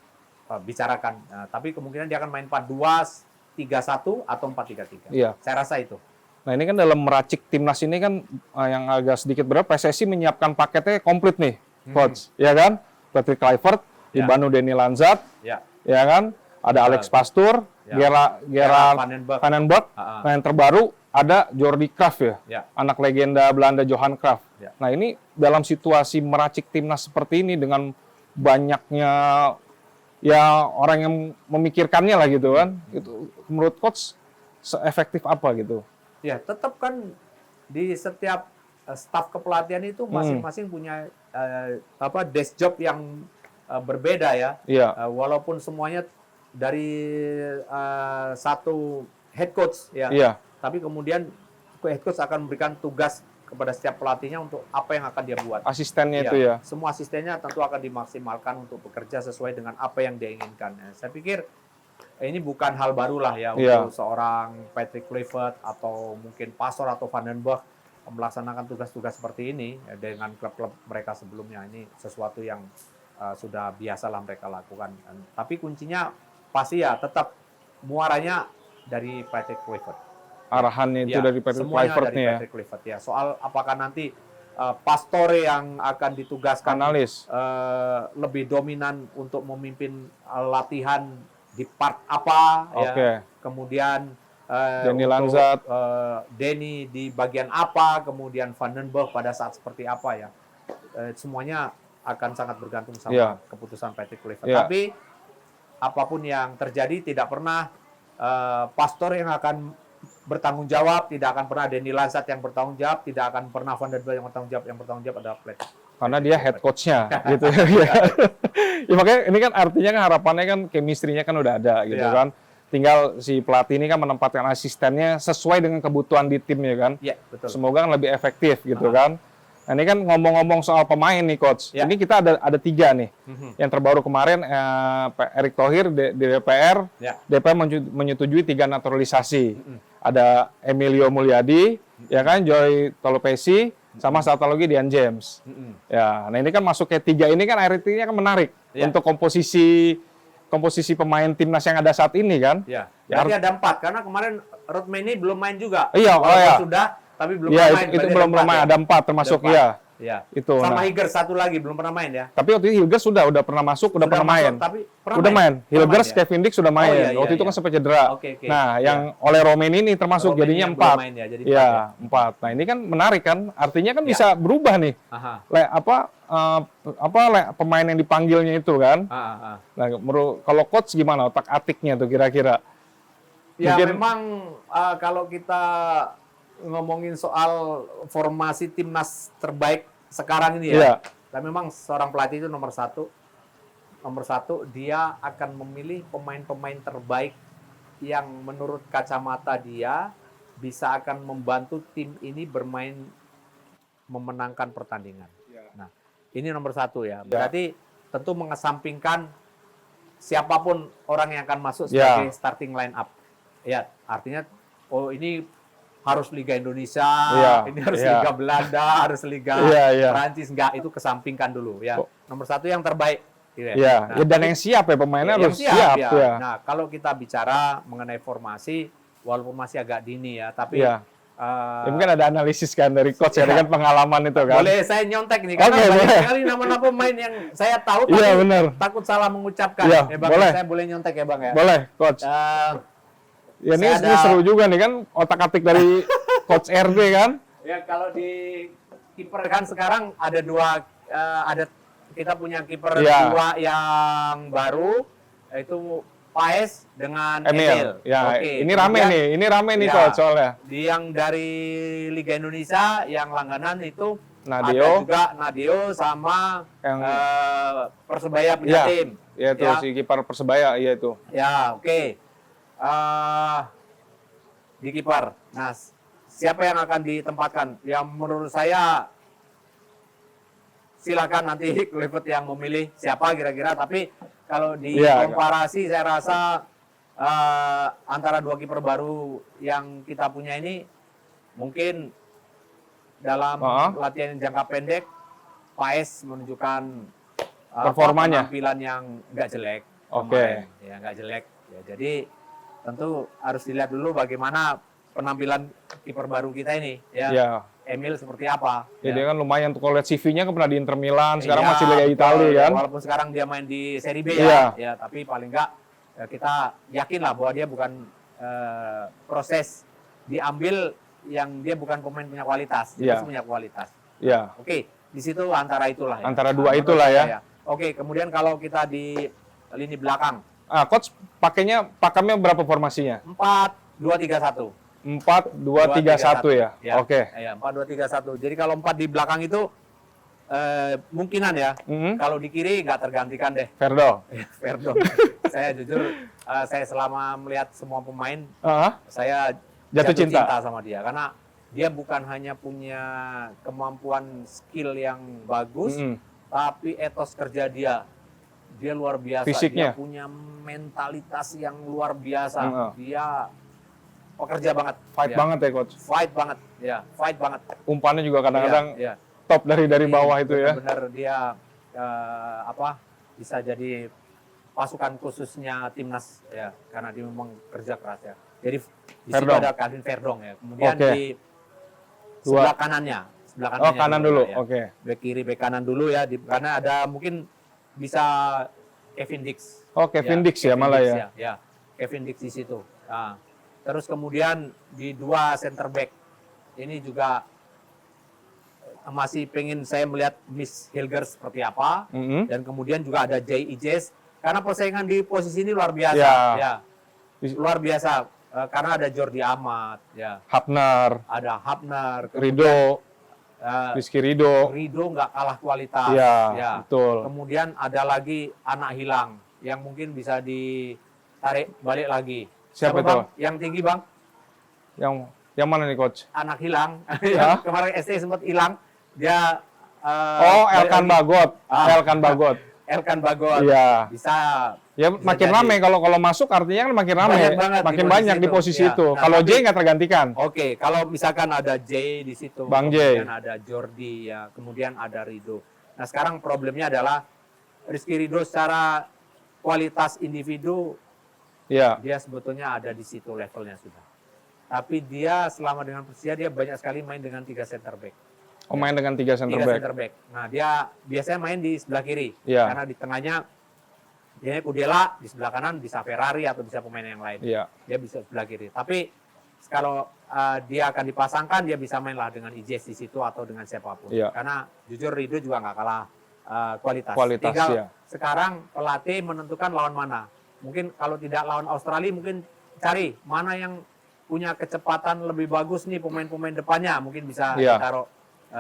Speaker 1: bicarakan. Tapi kemungkinan dia akan main 4-2, 3-1 atau 4-3-3.
Speaker 3: Iya.
Speaker 1: Saya rasa itu.
Speaker 3: Nah, ini kan dalam meracik timnas ini kan yang agak sedikit berat, PSSI menyiapkan paketnya komplit nih, Coach. Ya kan? Patrick Kluivert, Ibanu Deni Lanzat, ya kan? Ada Alex Pastoor, Gerard Van den Berg. Nah, yang terbaru ada Jordi Cruijff ya, anak legenda Belanda Johan Cruijff. Nah, ini dalam situasi meracik timnas seperti ini dengan banyaknya ya orang yang memikirkannya lah gitu kan. Itu menurut Coach seefektif apa gitu?
Speaker 1: Ya, tetap kan di setiap staf kepelatihan itu masing-masing punya desk job yang berbeda ya. Walaupun semuanya dari satu head coach ya. Tapi kemudian head coach akan memberikan tugas kepada setiap pelatihnya untuk apa yang akan dia buat.
Speaker 3: Asistennya itu ya.
Speaker 1: Semua asistennya tentu akan dimaksimalkan untuk bekerja sesuai dengan apa yang dia inginkan. Saya pikir ini bukan hal baru lah ya untuk seorang Patrick Kluivert atau mungkin Pastoor atau Van den Berg melaksanakan tugas-tugas seperti ini dengan klub-klub mereka sebelumnya. Ini sesuatu yang sudah biasa lah mereka lakukan. Tapi kuncinya pasti ya tetap muaranya dari Patrick Kluivert.
Speaker 3: Arahannya itu dari Patrick Kluivert nih ya.
Speaker 1: Patrick Kluivert ya. Soal apakah nanti Pastoor yang akan ditugaskan lebih dominan untuk memimpin latihan di part apa ya. Kemudian
Speaker 3: Deni Lanzat,
Speaker 1: Deni di bagian apa, kemudian Van den Berg pada saat seperti apa ya. Semuanya akan sangat bergantung sama keputusan Patrick Kluivert. Tapi apapun yang terjadi tidak pernah Pastoor yang akan bertanggung jawab, tidak akan pernah Deni Lanzat yang bertanggung jawab, tidak akan pernah Van den Berg yang bertanggung jawab adalah Patrick.
Speaker 3: Karena dia head coach-nya gitu ya. Ya makanya ini kan artinya kan harapannya kan chemistry-nya kan udah ada gitu kan. Tinggal si pelatih ini kan menempatkan asistennya sesuai dengan kebutuhan di timnya kan.
Speaker 1: Iya, betul.
Speaker 3: Semoga kan lebih efektif gitu kan. Nah, ini kan ngomong-ngomong soal pemain nih, Coach.
Speaker 1: Ya.
Speaker 3: Ini kita ada 3 nih. Yang terbaru kemarin, Erick Thohir di DPR,
Speaker 1: Ya.
Speaker 3: DPR menyetujui 3 naturalisasi. Ada Emilio Mulyadi, ya kan, Joy Tolopesi, sama satu lagi Dian James. Ya, nah ini kan masuk ke 3 ini kan artinya kan menarik
Speaker 1: Ya.
Speaker 3: untuk komposisi pemain timnas yang ada saat ini kan.
Speaker 1: Ya. Berarti ada 4 karena kemarin Rodmeni belum main juga.
Speaker 3: Iya,
Speaker 1: Walaupun sudah, tapi belum
Speaker 3: Iya,
Speaker 1: main.
Speaker 3: itu
Speaker 1: Berarti
Speaker 3: belum main,
Speaker 1: ya?
Speaker 3: ada 4 termasuk
Speaker 1: Ada 4.
Speaker 3: ya.
Speaker 1: Iya.
Speaker 3: Itu.
Speaker 1: Sama
Speaker 3: Nah.
Speaker 1: Hilgers satu lagi belum pernah main ya.
Speaker 3: Tapi waktu itu Hilgers udah pernah masuk, udah pernah main.
Speaker 1: Masuk, tapi pernah
Speaker 3: Udah main. Hilgers,
Speaker 1: ya?
Speaker 3: Kevin Dix sudah main.
Speaker 1: Oh, iya, iya,
Speaker 3: waktu itu
Speaker 1: iya.
Speaker 3: kan sempat cedera.
Speaker 1: Oke.
Speaker 3: Nah, yang oleh Romeni ini termasuk
Speaker 1: Romeni
Speaker 3: jadinya
Speaker 1: yang
Speaker 3: 4.
Speaker 1: belum main ya, jadi
Speaker 3: Iya,
Speaker 1: 4
Speaker 3: 4. Nah, ini kan menarik kan? Artinya kan
Speaker 1: Ya.
Speaker 3: bisa berubah nih.
Speaker 1: Aha.
Speaker 3: Pemain yang dipanggilnya itu kan.
Speaker 1: Aha.
Speaker 3: Nah, kalau coach gimana otak-atiknya tuh kira-kira?
Speaker 1: Ya
Speaker 3: Mungkin-
Speaker 1: memang kalau kita ngomongin soal formasi timnas terbaik sekarang ini ya,
Speaker 3: Iya.
Speaker 1: dan memang seorang pelatih itu nomor satu dia akan memilih pemain-pemain terbaik yang menurut kacamata dia bisa akan membantu tim ini bermain memenangkan pertandingan. Nah, ini nomor 1 ya. Berarti tentu mengesampingkan siapapun orang yang akan masuk sebagai starting line up. Ya, artinya ini harus Liga Indonesia, ini harus Liga Belanda, harus Liga Prancis, enggak, itu kesampingkan dulu ya. Nomor 1 yang terbaik. Gitu ya.
Speaker 3: Iya, dan yang siap ya pemainnya
Speaker 1: Yang
Speaker 3: harus siap
Speaker 1: ya.
Speaker 3: ya.
Speaker 1: Nah, kalau kita bicara mengenai formasi, walaupun masih agak dini ya, tapi
Speaker 3: Iya. Ya, mungkin ada analisis kan dari coach ya, dengan pengalaman itu kan.
Speaker 1: boleh saya nyontek nih, karena
Speaker 3: Oke,
Speaker 1: banyak
Speaker 3: boleh.
Speaker 1: sekali nama-nama pemain yang saya tahu, tapi
Speaker 3: Iya, benar.
Speaker 1: takut salah mengucapkan.
Speaker 3: Iya,
Speaker 1: Bang,
Speaker 3: boleh.
Speaker 1: saya boleh nyontek ya Bang ya?
Speaker 3: Boleh, coach. Ya, ini seru juga nih kan, otak-atik dari coach RD kan.
Speaker 1: Ya, kalau di kiper kan sekarang ada 2, kita punya kiper 2 yang baru, yaitu Paes dengan Emil.
Speaker 3: Ya,
Speaker 1: Oke,
Speaker 3: ini rame nih
Speaker 1: ya,
Speaker 3: coach soalnya.
Speaker 1: Yang dari Liga Indonesia yang langganan itu
Speaker 3: Nadio.
Speaker 1: ada juga Nadio sama
Speaker 3: Yang
Speaker 1: Persebaya punya tim.
Speaker 3: Ya itu si kiper Persebaya, iya itu.
Speaker 1: Ya, oke. Di kiper. Nah, siapa yang akan ditempatkan? Yang menurut saya silakan nanti Clifford yang memilih siapa kira-kira, tapi kalau di komparasi saya rasa antara 2 kiper baru yang kita punya ini mungkin dalam latihan jangka pendek Paes menunjukkan
Speaker 3: performanya,
Speaker 1: penampilan yang nggak jelek.
Speaker 3: Oke.
Speaker 1: Ya, nggak jelek. Ya, jadi tentu harus dilihat dulu bagaimana penampilan kiper baru kita ini. Ya. Emil seperti apa?
Speaker 3: Ya, dia kan lumayan tuh, kalau lihat CV-nya kan pernah di Inter Milan, sekarang
Speaker 1: Iya,
Speaker 3: masih Liga Italia kan.
Speaker 1: Walaupun sekarang dia main di Serie B ya, tapi paling nggak kita yakin lah bahwa dia bukan proses diambil yang dia bukan pemain punya kualitas, dia punya kualitas.
Speaker 3: Iya.
Speaker 1: Oke, di situ antara itulah ya.
Speaker 3: Antara 2 itulah ya.
Speaker 1: Oke, kemudian kalau kita di lini belakang.
Speaker 3: Coach pakainya berapa formasinya?
Speaker 1: 4-2-3-1.
Speaker 3: 4-2-3-1 ya. Oke.
Speaker 1: Ya, 4-2-3-1. Jadi kalau 4 di belakang itu mungkinan ya. Kalau di kiri nggak tergantikan deh.
Speaker 3: Ferdo.
Speaker 1: Ferdo. Saya jujur, saya selama melihat semua pemain, saya
Speaker 3: jatuh cinta
Speaker 1: sama dia. Karena dia bukan hanya punya kemampuan skill yang bagus, tapi etos kerja dia luar biasa.
Speaker 3: Fisiknya.
Speaker 1: Dia punya mentalitas yang luar biasa. Dia pekerja banget.
Speaker 3: Fight banget ya, coach.
Speaker 1: Fight banget. Ya, fight banget.
Speaker 3: Umpannya juga kadang-kadang top dari bawah itu ya.
Speaker 1: Benar dia bisa jadi pasukan khususnya timnas ya, karena dia memang kerja keras ya. Jadi di situ ada Calvin Verdong ya. Kemudian di sebelah kanannya.
Speaker 3: Kanan dulu.
Speaker 1: Ya.
Speaker 3: Oke.
Speaker 1: Bek kiri, bek kanan dulu ya. Karena ada mungkin bisa Kevin Dix.
Speaker 3: Kevin Dix ya malah ya.
Speaker 1: Ya, Kevin Dix di situ. Nah, terus kemudian di 2 center back ini juga masih pengen saya melihat Miss Hilgers seperti apa, dan kemudian juga ada Jay Ijes, karena persaingan di posisi ini luar biasa. Ya. Luar biasa, karena ada Jordi Amat, ya.
Speaker 3: Hapner, Rido, Rizky Rido
Speaker 1: nggak kalah kualitas.
Speaker 3: Ya, betul.
Speaker 1: Kemudian ada lagi anak hilang yang mungkin bisa ditarik balik lagi.
Speaker 3: Siapa itu?
Speaker 1: Bang? Yang tinggi Bang?
Speaker 3: Yang mana nih coach?
Speaker 1: Anak hilang.
Speaker 3: Ya?
Speaker 1: Kemarin SD sempat hilang. Dia
Speaker 3: Elkan Bagot. Elkan Bagot.
Speaker 1: Elkan Bagot.
Speaker 3: Iya.
Speaker 1: Bisa.
Speaker 3: Ya makin rame kalau masuk artinya kan makin rame.
Speaker 1: Banyak banget
Speaker 3: Makin
Speaker 1: di
Speaker 3: banyak di
Speaker 1: posisi
Speaker 3: posisi
Speaker 1: itu.
Speaker 3: itu.
Speaker 1: Nah,
Speaker 3: Kalau J
Speaker 1: tapi-
Speaker 3: nggak tergantikan.
Speaker 1: Oke, kalau misalkan ada J di situ,
Speaker 3: Bang J.
Speaker 1: kemudian ada Jordi ya, kemudian ada Rido. Nah, sekarang problemnya adalah Rizky Ridho secara kualitas individu
Speaker 3: Iya.
Speaker 1: dia sebetulnya ada di situ levelnya sudah. Tapi dia selama dengan Persija dia banyak sekali main dengan 3 center back.
Speaker 3: Main dengan 3 center
Speaker 1: 3
Speaker 3: back.
Speaker 1: center back. Nah, dia biasanya main di sebelah kiri.
Speaker 3: Iya.
Speaker 1: Karena di tengahnya dia Kudela, di sebelah kanan bisa Ferrari atau bisa pemain yang lain.
Speaker 3: Iya.
Speaker 1: Dia bisa sebelah kiri. Tapi kalau dia akan dipasangkan, dia bisa main lah dengan Ijes di situ atau dengan siapapun.
Speaker 3: Iya.
Speaker 1: Karena jujur Ridho juga nggak kalah kualitas.
Speaker 3: Kualitas,
Speaker 1: Tinggal
Speaker 3: ya.
Speaker 1: sekarang pelatih menentukan lawan mana. Mungkin kalau tidak lawan Australia, mungkin cari mana yang punya kecepatan lebih bagus nih pemain-pemain depannya. Mungkin bisa
Speaker 3: Iya.
Speaker 1: ditaruh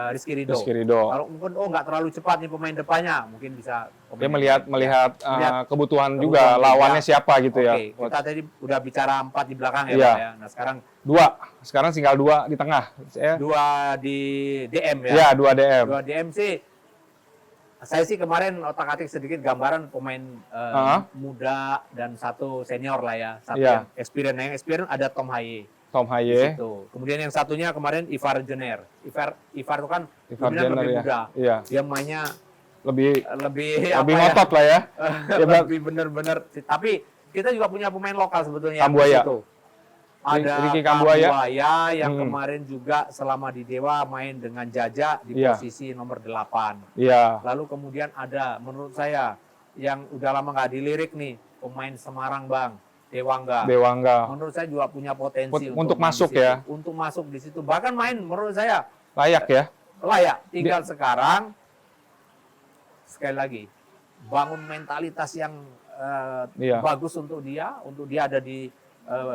Speaker 1: Rizky Ridho.
Speaker 3: Rizky Ridho.
Speaker 1: Kalau mungkin nggak terlalu cepat nih pemain depannya, mungkin bisa
Speaker 3: Dia
Speaker 1: pemain
Speaker 3: melihat
Speaker 1: Lihat
Speaker 3: kebutuhan
Speaker 1: kebutuhan
Speaker 3: juga
Speaker 1: juga.
Speaker 3: lawannya siapa gitu ya.
Speaker 1: Oke, kita tadi udah bicara 4 di belakang ya,
Speaker 3: Iya.
Speaker 1: Pak ya. Nah, sekarang
Speaker 3: 2. Sekarang tinggal 2 di tengah. Ya.
Speaker 1: 2 di DM ya.
Speaker 3: Iya, 2 DM.
Speaker 1: 2 DM sih. Saya sih kemarin otak-atik sedikit gambaran pemain muda dan satu senior lah ya. Satu
Speaker 3: Iya.
Speaker 1: yang experience. Yang experience ada Tom Haye.
Speaker 3: Tom
Speaker 1: Di
Speaker 3: Haye.
Speaker 1: situ. Kemudian yang satunya kemarin Ivar Jenner. Ivar itu kan
Speaker 3: Ivar
Speaker 1: dominan
Speaker 3: Jenner
Speaker 1: lebih
Speaker 3: ya.
Speaker 1: muda.
Speaker 3: Iya.
Speaker 1: Dia mainnya
Speaker 3: Lebih
Speaker 1: lebih
Speaker 3: ngotot lah ya. Ya,
Speaker 1: lebih bener-bener. Tapi kita juga punya pemain lokal sebetulnya.
Speaker 3: Kambuaya.
Speaker 1: Di situ. Ada
Speaker 3: Ricky Kambuaya.
Speaker 1: yang kemarin juga selama di Dewa main dengan Jaja di
Speaker 3: Iya.
Speaker 1: posisi nomor 8.
Speaker 3: Iya.
Speaker 1: Lalu kemudian ada menurut saya yang udah lama nggak dilirik nih, pemain Semarang Bang, Dewangga.
Speaker 3: Dewangga.
Speaker 1: Menurut saya juga punya potensi
Speaker 3: Untuk
Speaker 1: main
Speaker 3: masuk
Speaker 1: di situ.
Speaker 3: ya.
Speaker 1: Untuk masuk di situ. Bahkan main menurut saya
Speaker 3: Layak ya.
Speaker 1: layak. Tinggal sekarang sekali lagi bangun mentalitas yang
Speaker 3: Iya.
Speaker 1: bagus untuk dia ada di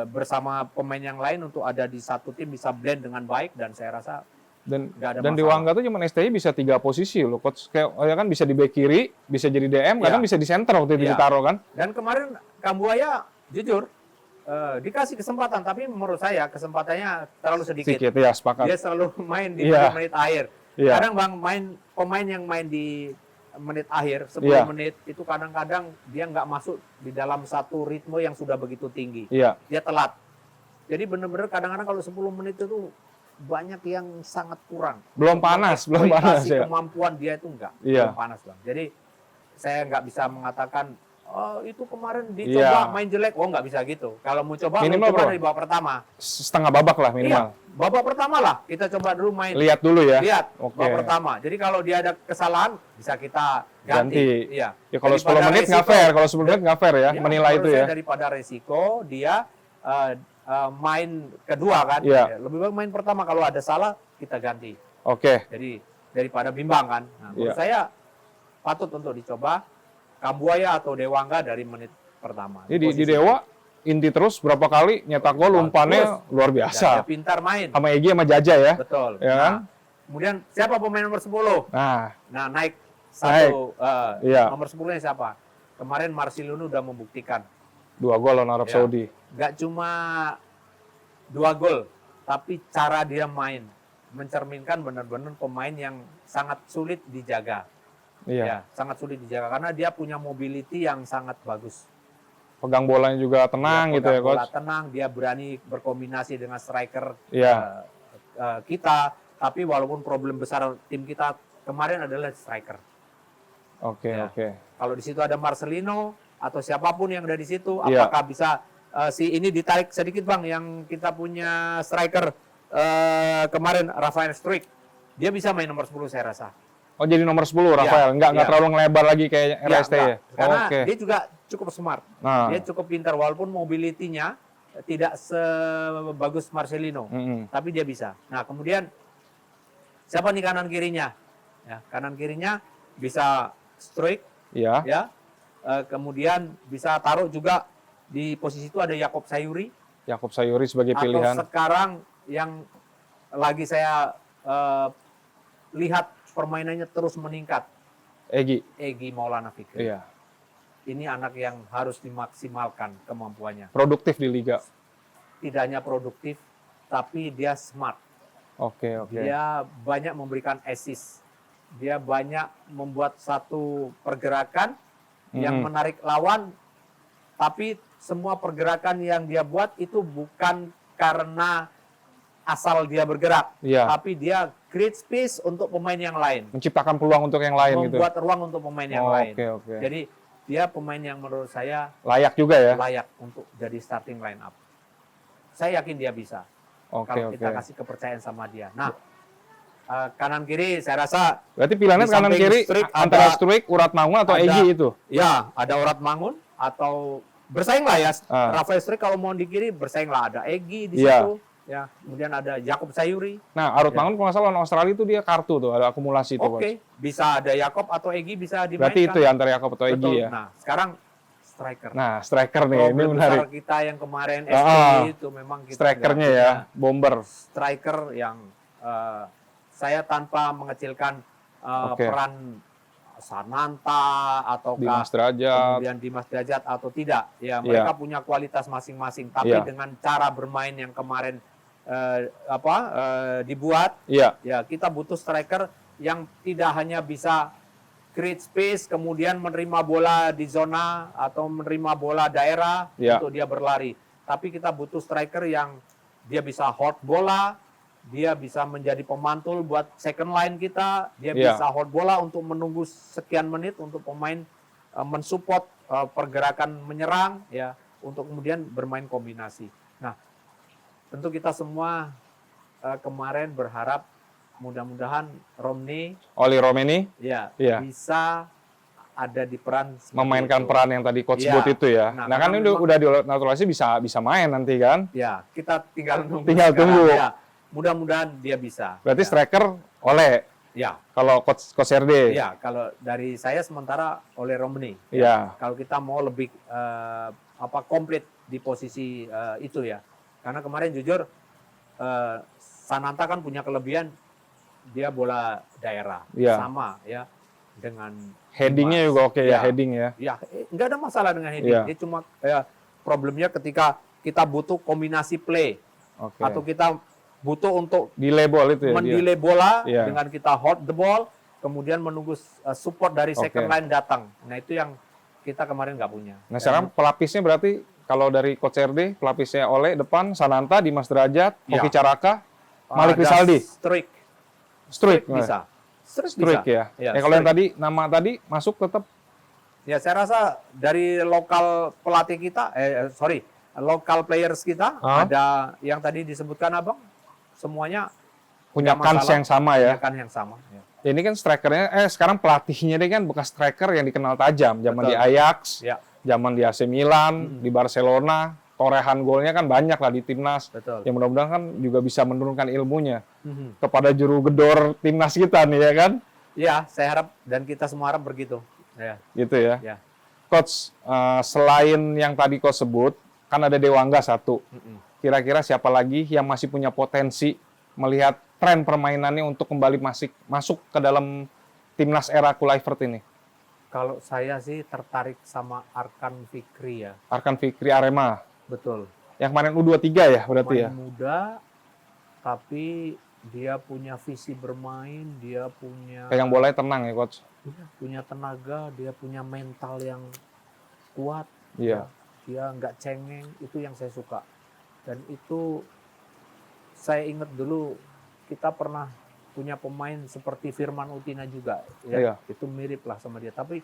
Speaker 1: bersama pemain yang lain untuk ada di satu tim bisa blend dengan baik dan saya rasa
Speaker 3: Dan
Speaker 1: nggak ada
Speaker 3: dan
Speaker 1: masalah.
Speaker 3: Dewangga tuh cuma STI bisa 3 posisi loh. Coach kayak ya kan bisa di back kiri, bisa jadi DM, kadang
Speaker 1: Iya.
Speaker 3: bisa di center waktu itu
Speaker 1: Iya.
Speaker 3: ditaruh kan.
Speaker 1: Dan kemarin Kambuaya jujur dikasih kesempatan tapi menurut saya kesempatannya terlalu sedikit.
Speaker 3: Sedikit ya, sepakat.
Speaker 1: Dia selalu main di
Speaker 3: Iya.
Speaker 1: menit akhir.
Speaker 3: Iya.
Speaker 1: Kadang Bang pemain yang main di menit akhir 10
Speaker 3: Iya.
Speaker 1: menit itu kadang-kadang dia nggak masuk di dalam satu ritme yang sudah begitu tinggi.
Speaker 3: Iya.
Speaker 1: Dia telat. Jadi benar-benar kadang-kadang kalau 10 menit itu banyak yang sangat kurang.
Speaker 3: Belum panas
Speaker 1: Eksploitasi
Speaker 3: ya.
Speaker 1: kemampuan dia itu enggak.
Speaker 3: Iya.
Speaker 1: Belum panas Bang. Jadi saya nggak bisa mengatakan oh itu kemarin
Speaker 3: Iya.
Speaker 1: dicoba main jelek. Oh nggak bisa gitu. Kalau mau coba
Speaker 3: Minimal,
Speaker 1: coba
Speaker 3: bro.
Speaker 1: dari babak pertama.
Speaker 3: Setengah babak lah minimal.
Speaker 1: Iya, babak pertama lah kita coba dulu main.
Speaker 3: Lihat dulu ya.
Speaker 1: Lihat
Speaker 3: Oke.
Speaker 1: babak pertama. Jadi kalau dia ada kesalahan bisa kita ganti.
Speaker 3: Ganti.
Speaker 1: Iya.
Speaker 3: Ya kalau 10
Speaker 1: Daripada
Speaker 3: menit nggak
Speaker 1: resiko-
Speaker 3: fair, kalau 10 menit nggak fair ya,
Speaker 1: Ya,
Speaker 3: menilai
Speaker 1: menurut
Speaker 3: itu
Speaker 1: saya
Speaker 3: ya.
Speaker 1: daripada resiko dia main kedua kan.
Speaker 3: Iya.
Speaker 1: Ya, lebih baik main pertama kalau ada salah kita ganti.
Speaker 3: Oke.
Speaker 1: Jadi daripada bimbang kan. Nah, menurut
Speaker 3: Iya.
Speaker 1: saya patut untuk dicoba Kambuaya atau Dewangga dari menit pertama.
Speaker 3: Jadi di
Speaker 1: Posisi.
Speaker 3: Dewa inti terus berapa kali nyetak gol, umpannya luar
Speaker 1: Dan dia
Speaker 3: biasa.
Speaker 1: pintar main.
Speaker 3: Sama Egy sama Jaja ya.
Speaker 1: Betul.
Speaker 3: Ya kan?
Speaker 1: Kemudian siapa pemain nomor 10?
Speaker 3: Nah,
Speaker 1: Nah, naik satu
Speaker 3: Iya.
Speaker 1: nomor 10-nya siapa? Kemarin Marcelino udah membuktikan
Speaker 3: 2 gol lawan Arab
Speaker 1: Ya.
Speaker 3: Saudi.
Speaker 1: nggak cuma 2 gol, tapi cara dia main mencerminkan benar-benar pemain yang sangat sulit dijaga.
Speaker 3: Iya.
Speaker 1: Ya, sangat sulit dijaga karena dia punya mobility yang sangat bagus.
Speaker 3: Pegang bolanya juga tenang
Speaker 1: Dia
Speaker 3: gitu ya,
Speaker 1: pegang bola
Speaker 3: coach.
Speaker 1: tenang, dia berani berkombinasi dengan striker
Speaker 3: Iya.
Speaker 1: kita. Tapi walaupun problem besar tim kita kemarin adalah striker.
Speaker 3: Oke,
Speaker 1: Ya.
Speaker 3: oke.
Speaker 1: Kalau di situ ada Marcelino atau siapapun yang ada di situ,
Speaker 3: Iya.
Speaker 1: apakah bisa si ini ditarik sedikit Bang yang kita punya striker kemarin Rafael Struijk. Dia bisa main nomor 10 saya rasa.
Speaker 3: Oh, jadi nomor 10 Rafael. Nggak
Speaker 1: iya.
Speaker 3: terlalu ngelebar lagi kayak
Speaker 1: Ya,
Speaker 3: RST ya.
Speaker 1: enggak. Karena
Speaker 3: Oke.
Speaker 1: dia juga cukup smart.
Speaker 3: Nah.
Speaker 1: Dia cukup pintar walaupun mobility-nya tidak sebagus Marcelino, tapi dia bisa. Nah, kemudian siapa nih kanan kirinya? Ya, kanan kirinya bisa Struijk,
Speaker 3: Iya.
Speaker 1: ya. Kemudian bisa taruh juga di posisi itu ada Yakob Sayuri
Speaker 3: Yakob Sayuri sebagai
Speaker 1: atau
Speaker 3: pilihan.
Speaker 1: sekarang yang lagi saya lihat permainannya terus meningkat, Egy Maulana Fikri.
Speaker 3: Iya.
Speaker 1: Ini anak yang harus dimaksimalkan kemampuannya.
Speaker 3: Produktif di liga.
Speaker 1: Tidak hanya produktif, tapi dia smart.
Speaker 3: Oke.
Speaker 1: Dia banyak memberikan assist. Dia banyak membuat satu pergerakan yang menarik lawan, tapi semua pergerakan yang dia buat itu bukan karena asal dia bergerak, tapi dia create space untuk pemain yang lain.
Speaker 3: Menciptakan peluang untuk yang lain gitu.
Speaker 1: Membuat ruang untuk pemain yang lain.
Speaker 3: Oke.
Speaker 1: Jadi dia pemain yang menurut saya
Speaker 3: layak juga ya.
Speaker 1: Layak untuk jadi starting line up. Saya yakin dia bisa. Kalau kita kasih kepercayaan sama dia. Nah, kanan kiri saya rasa
Speaker 3: berarti pilihannya kanan kiri antara Struijk, Uratmangun atau Egy itu.
Speaker 1: Ya, ada Uratmangun atau bersaing lah ya. Rafael Struijk kalau mau di kiri bersaing lah, ada Egy di situ. Ya, kemudian ada Jakob Sayuri.
Speaker 3: Nah, Uratmangun kalau nggak salah lawan Australia itu dia kartu tuh, ada akumulasi tuh.
Speaker 1: Oke, bisa ada Jakob atau Egy bisa dimainkan.
Speaker 3: Berarti itu ya antara Jakob atau Egy ya.
Speaker 1: Nah, sekarang striker.
Speaker 3: Nah, striker nih, ini menarik.
Speaker 1: Kita yang kemarin SPI itu memang kita
Speaker 3: strikernya ya, bomber.
Speaker 1: Striker yang saya tanpa mengecilkan peran Sananta atau
Speaker 3: Dimas Derajat,
Speaker 1: kemudian Dimas Derajat atau tidak, ya mereka punya kualitas masing-masing, tapi dengan cara bermain yang kemarin dibuat, ya kita butuh striker yang tidak hanya bisa create space, kemudian menerima bola di zona atau menerima bola daerah untuk dia berlari, tapi kita butuh striker yang dia bisa hold bola, dia bisa menjadi pemantul buat second line kita, dia bisa hold bola untuk menunggu sekian menit untuk pemain mensupport pergerakan menyerang, ya, untuk kemudian bermain kombinasi. Nah, tentu kita semua kemarin berharap mudah-mudahan
Speaker 3: Oli Romeni
Speaker 1: bisa ada di peran
Speaker 3: memainkan peran yang tadi coach sebut itu ya. Nah kan ini udah dinaturalisasi bisa main nanti kan? Ya,
Speaker 1: kita tinggal tunggu. Ya. Mudah-mudahan dia bisa.
Speaker 3: Berarti striker Ole.
Speaker 1: Ya.
Speaker 3: Kalau coach RD.
Speaker 1: Ya, kalau dari saya sementara Ole Romeni.
Speaker 3: Ya.
Speaker 1: Kalau kita mau lebih komplit di posisi itu ya. Karena kemarin jujur Sananta kan punya kelebihan dia bola daerah sama ya dengan
Speaker 3: headingnya juga oke ya, heading ya.
Speaker 1: Ya, nggak ada masalah dengan heading. Dia cuma problemnya ketika kita butuh kombinasi play atau kita butuh untuk
Speaker 3: delay ball itu ya.
Speaker 1: Mendelay bola dengan kita hold the ball, kemudian menunggu support dari second line datang. Nah, itu yang kita kemarin nggak punya.
Speaker 3: Nah, sekarang pelapisnya berarti kalau dari coach RD, pelapisnya Ole depan, Sananta, Dimas Derajat, Hoki Caraka, Malik Rizaldi. Struijk
Speaker 1: bisa.
Speaker 3: Struijk ya. Kalau yang tadi nama tadi masuk tetap.
Speaker 1: Ya, saya rasa dari lokal pelatih kita, lokal players kita ada yang tadi disebutkan Abang, semuanya
Speaker 3: punya kans yang sama ya.
Speaker 1: Punya kans yang sama.
Speaker 3: Ya. Ini kan strikernya, sekarang pelatihnya dia kan bekas striker yang dikenal tajam. Zaman di Ajax, zaman di AC Milan, di Barcelona, torehan golnya kan banyak lah di timnas. Yang mudah-mudahan kan juga bisa menurunkan ilmunya kepada juru gedor timnas kita nih ya kan?
Speaker 1: Ya, saya harap dan kita semua harap begitu. Ya.
Speaker 3: Gitu ya. Coach, selain yang tadi coach sebut, kan ada Dewangga satu. Kira-kira siapa lagi yang masih punya potensi melihat tren permainannya untuk kembali masuk ke dalam timnas era Kluivert ini?
Speaker 1: Kalau saya sih tertarik sama Arkan Fikri ya.
Speaker 3: Arkan Fikri Arema.
Speaker 1: Betul.
Speaker 3: Yang kemarin U23 ya berarti ya?
Speaker 1: Muda, tapi dia punya visi bermain, dia punya...
Speaker 3: Pegang bolanya tenang ya, Coach?
Speaker 1: Punya tenaga, dia punya mental yang kuat.
Speaker 3: Iya.
Speaker 1: Dia nggak cengeng, itu yang saya suka. Dan itu saya ingat dulu kita pernah punya pemain seperti Firman Utina juga, ya.
Speaker 3: Iya.
Speaker 1: Itu mirip lah sama dia. Tapi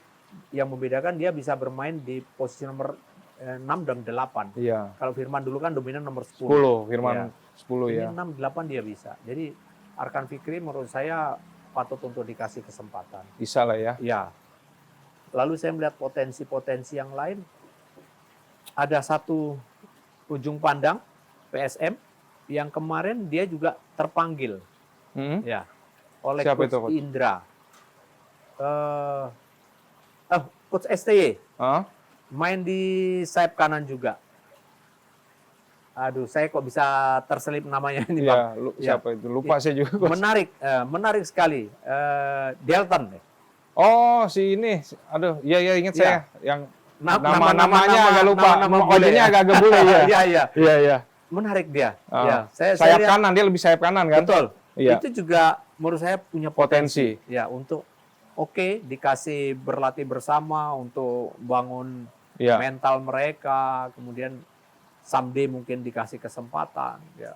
Speaker 1: yang membedakan dia bisa bermain di posisi nomor 6 dan 8.
Speaker 3: Iya.
Speaker 1: Kalau Firman dulu kan dominan nomor 10.
Speaker 3: 10, Firman 10 ya.
Speaker 1: Ini 6, 8 dia bisa. Jadi Arkan Fikri menurut saya patut untuk dikasih kesempatan.
Speaker 3: Bisa lah ya.
Speaker 1: Ya. Lalu saya melihat potensi-potensi yang lain. Ada satu ujung pandang PSM yang kemarin dia juga terpanggil ya oleh
Speaker 3: siapa
Speaker 1: Coach
Speaker 3: itu, Coach?
Speaker 1: Indra. Coach STY. Main di sayap kanan juga. Aduh, saya kok bisa terselip namanya ini, Bang.
Speaker 3: Siapa itu? Lupa saya juga, Coach.
Speaker 1: Menarik sekali. Delton.
Speaker 3: Oh, si ini. Aduh, iya ingat saya. Yang namanya agak lupa.
Speaker 1: Wajahnya
Speaker 3: agak bule ya.
Speaker 1: Iya.
Speaker 3: Iya.
Speaker 1: Menarik dia.
Speaker 3: Sayap kanan, dia lebih sayap kanan kan?
Speaker 1: Betul.
Speaker 3: Iya.
Speaker 1: Itu juga menurut saya punya
Speaker 3: Potensi.
Speaker 1: ya untuk dikasih berlatih bersama untuk bangun
Speaker 3: Iya.
Speaker 1: mental mereka, kemudian someday mungkin dikasih kesempatan, ya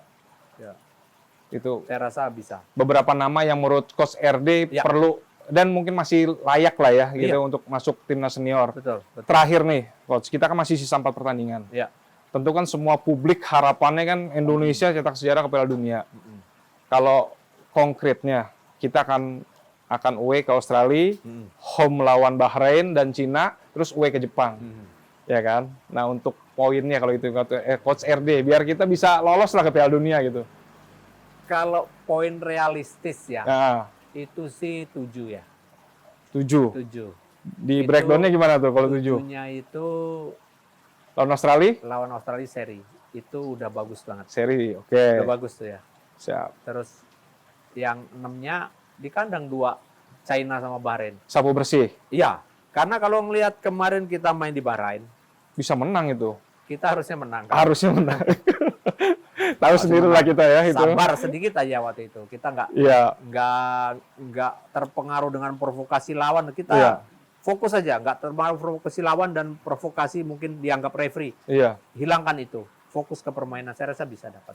Speaker 3: Itu
Speaker 1: saya rasa bisa.
Speaker 3: beberapa nama yang menurut Coach RD
Speaker 1: Ya.
Speaker 3: perlu dan mungkin masih layak lah ya gitu
Speaker 1: Iya.
Speaker 3: untuk masuk timnas senior.
Speaker 1: Betul.
Speaker 3: Terakhir nih, Coach, kita kan masih sisa 4 pertandingan.
Speaker 1: Ya.
Speaker 3: Tentu kan semua publik harapannya kan Indonesia cetak sejarah ke Piala Dunia. Kalau konkretnya kita akan away ke Australia, home lawan Bahrain dan Cina, terus away ke Jepang. Ya kan? Nah, untuk poinnya kalau itu Coach RD biar kita bisa lolos lah ke Piala Dunia gitu.
Speaker 1: Kalau poin realistis ya,
Speaker 3: Nah,
Speaker 1: itu sih 7 ya.
Speaker 3: 7.
Speaker 1: 7.
Speaker 3: Di
Speaker 1: Itu
Speaker 3: breakdown-nya gimana tuh kalau 7?
Speaker 1: 7-nya itu
Speaker 3: Lawan Australia?
Speaker 1: lawan Australia seri. Itu udah bagus banget.
Speaker 3: Seri, oke.
Speaker 1: Udah bagus tuh ya.
Speaker 3: Siap.
Speaker 1: Terus yang 6-nya di kandang 2, China sama Bahrain.
Speaker 3: Sapu bersih.
Speaker 1: Iya, karena kalau ngelihat kemarin kita main di Bahrain,
Speaker 3: Bisa menang itu.
Speaker 1: kita harusnya menang. Kan?
Speaker 3: Harusnya menang. Tahu sendiri lah kita ya itu.
Speaker 1: Sabar sedikit aja waktu itu. Kita
Speaker 3: Iya.
Speaker 1: nggak terpengaruh dengan provokasi lawan. Kita
Speaker 3: Iya.
Speaker 1: fokus aja, nggak terpengaruh provokasi lawan dan provokasi mungkin dianggap referee.
Speaker 3: Iya.
Speaker 1: Hilangkan itu. Fokus ke permainan. Saya rasa bisa dapat.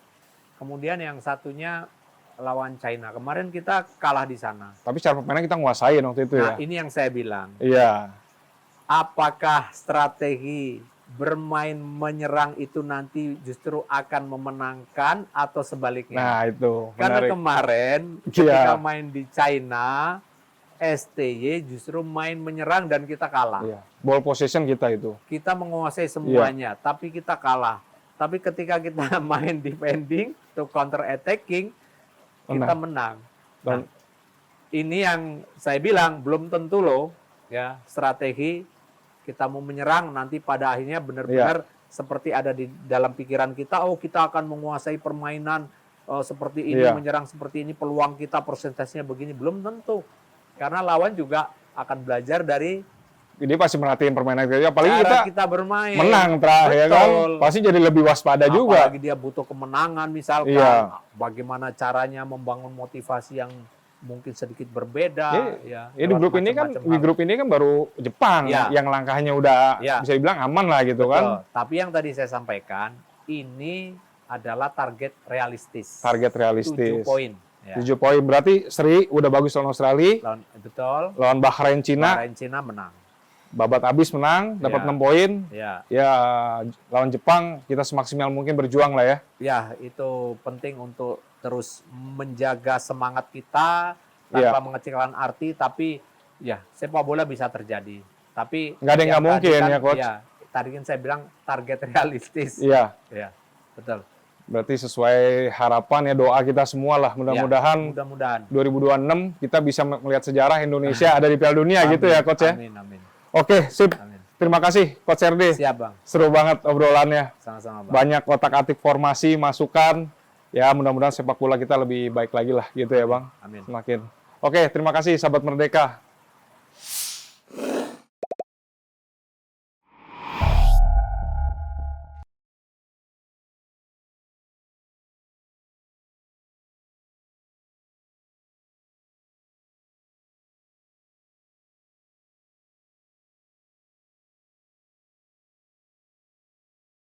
Speaker 1: Kemudian yang satunya lawan China. Kemarin kita kalah di sana.
Speaker 3: Tapi cara permainan kita nguasain waktu itu
Speaker 1: Nah,
Speaker 3: ya.
Speaker 1: ini yang saya bilang.
Speaker 3: Iya.
Speaker 1: Apakah strategi bermain menyerang itu nanti justru akan memenangkan atau sebaliknya?
Speaker 3: Nah, itu
Speaker 1: Karena
Speaker 3: menarik.
Speaker 1: kemarin
Speaker 3: Iya.
Speaker 1: ketika main di China, STY justru main menyerang dan kita kalah.
Speaker 3: Iya. Ball possession kita itu.
Speaker 1: Kita menguasai
Speaker 3: Iya.
Speaker 1: semuanya, tapi kita kalah. Tapi ketika kita main defending, to counter attacking, kita menang. Nah,
Speaker 3: Dan-
Speaker 1: ini yang saya bilang belum tentu loh, ya strategi kita mau menyerang nanti pada akhirnya benar-benar seperti ada di dalam pikiran kita, oh kita akan menguasai permainan seperti ini,
Speaker 3: Iya.
Speaker 1: menyerang seperti ini, peluang kita persentasenya begini, belum tentu. Karena lawan juga akan belajar dari
Speaker 3: Dia pasti merhatiin permainan kita. Apalagi
Speaker 1: cara
Speaker 3: kita
Speaker 1: kita bermain.
Speaker 3: menang terakhir ya kan.
Speaker 1: Betul.
Speaker 3: Pasti jadi lebih waspada juga.
Speaker 1: Apalagi dia butuh kemenangan misalkan,
Speaker 3: Iya.
Speaker 1: bagaimana caranya membangun motivasi yang mungkin sedikit berbeda.
Speaker 3: Ya
Speaker 1: Ya,
Speaker 3: di
Speaker 1: lewat
Speaker 3: grup ini kan
Speaker 1: macam-macam hal.
Speaker 3: grup ini kan baru Jepang
Speaker 1: Ya.
Speaker 3: yang langkahnya udah
Speaker 1: Ya.
Speaker 3: bisa dibilang aman lah gitu
Speaker 1: Betul.
Speaker 3: kan.
Speaker 1: Tapi yang tadi saya sampaikan, ini adalah target realistis.
Speaker 3: Target
Speaker 1: 7
Speaker 3: realistis.
Speaker 1: poin. Ya.
Speaker 3: 7 poin berarti seri udah bagus lawan Australia,
Speaker 1: Betul.
Speaker 3: lawan Bahrain Cina,
Speaker 1: Bahrain Cina menang.
Speaker 3: babat habis menang, dapat
Speaker 1: Ya.
Speaker 3: 6 poin.
Speaker 1: Ya.
Speaker 3: Ya lawan Jepang kita semaksimal mungkin berjuang lah ya.
Speaker 1: Ya, itu penting untuk terus menjaga semangat kita
Speaker 3: Iya.
Speaker 1: tanpa mengecilkan arti, tapi ya sepak bola bisa terjadi. Tapi
Speaker 3: Nggak ada yang nggak
Speaker 1: tadi
Speaker 3: mungkin
Speaker 1: kan,
Speaker 3: ya, Coach.
Speaker 1: Tadi kan saya bilang target realistis.
Speaker 3: Iya.
Speaker 1: Ya, betul.
Speaker 3: Berarti sesuai harapan ya doa kita semua lah. Mudah-mudahan
Speaker 1: Mudah-mudahan.
Speaker 3: 2026 kita bisa melihat sejarah Indonesia ada di Piala Dunia gitu ya Coach ya.
Speaker 1: Amin, amin.
Speaker 3: Oke, sip.
Speaker 1: Amin.
Speaker 3: Terima kasih Coach RD.
Speaker 1: Siap, Bang.
Speaker 3: Seru banget obrolannya.
Speaker 1: Sama-sama, Bang.
Speaker 3: Banyak otak-atik formasi, masukan. Ya mudah-mudahan sepak bola kita lebih baik lagi lah gitu ya Bang.
Speaker 1: Amin.
Speaker 3: Semakin. Oke, terima kasih sahabat Merdeka.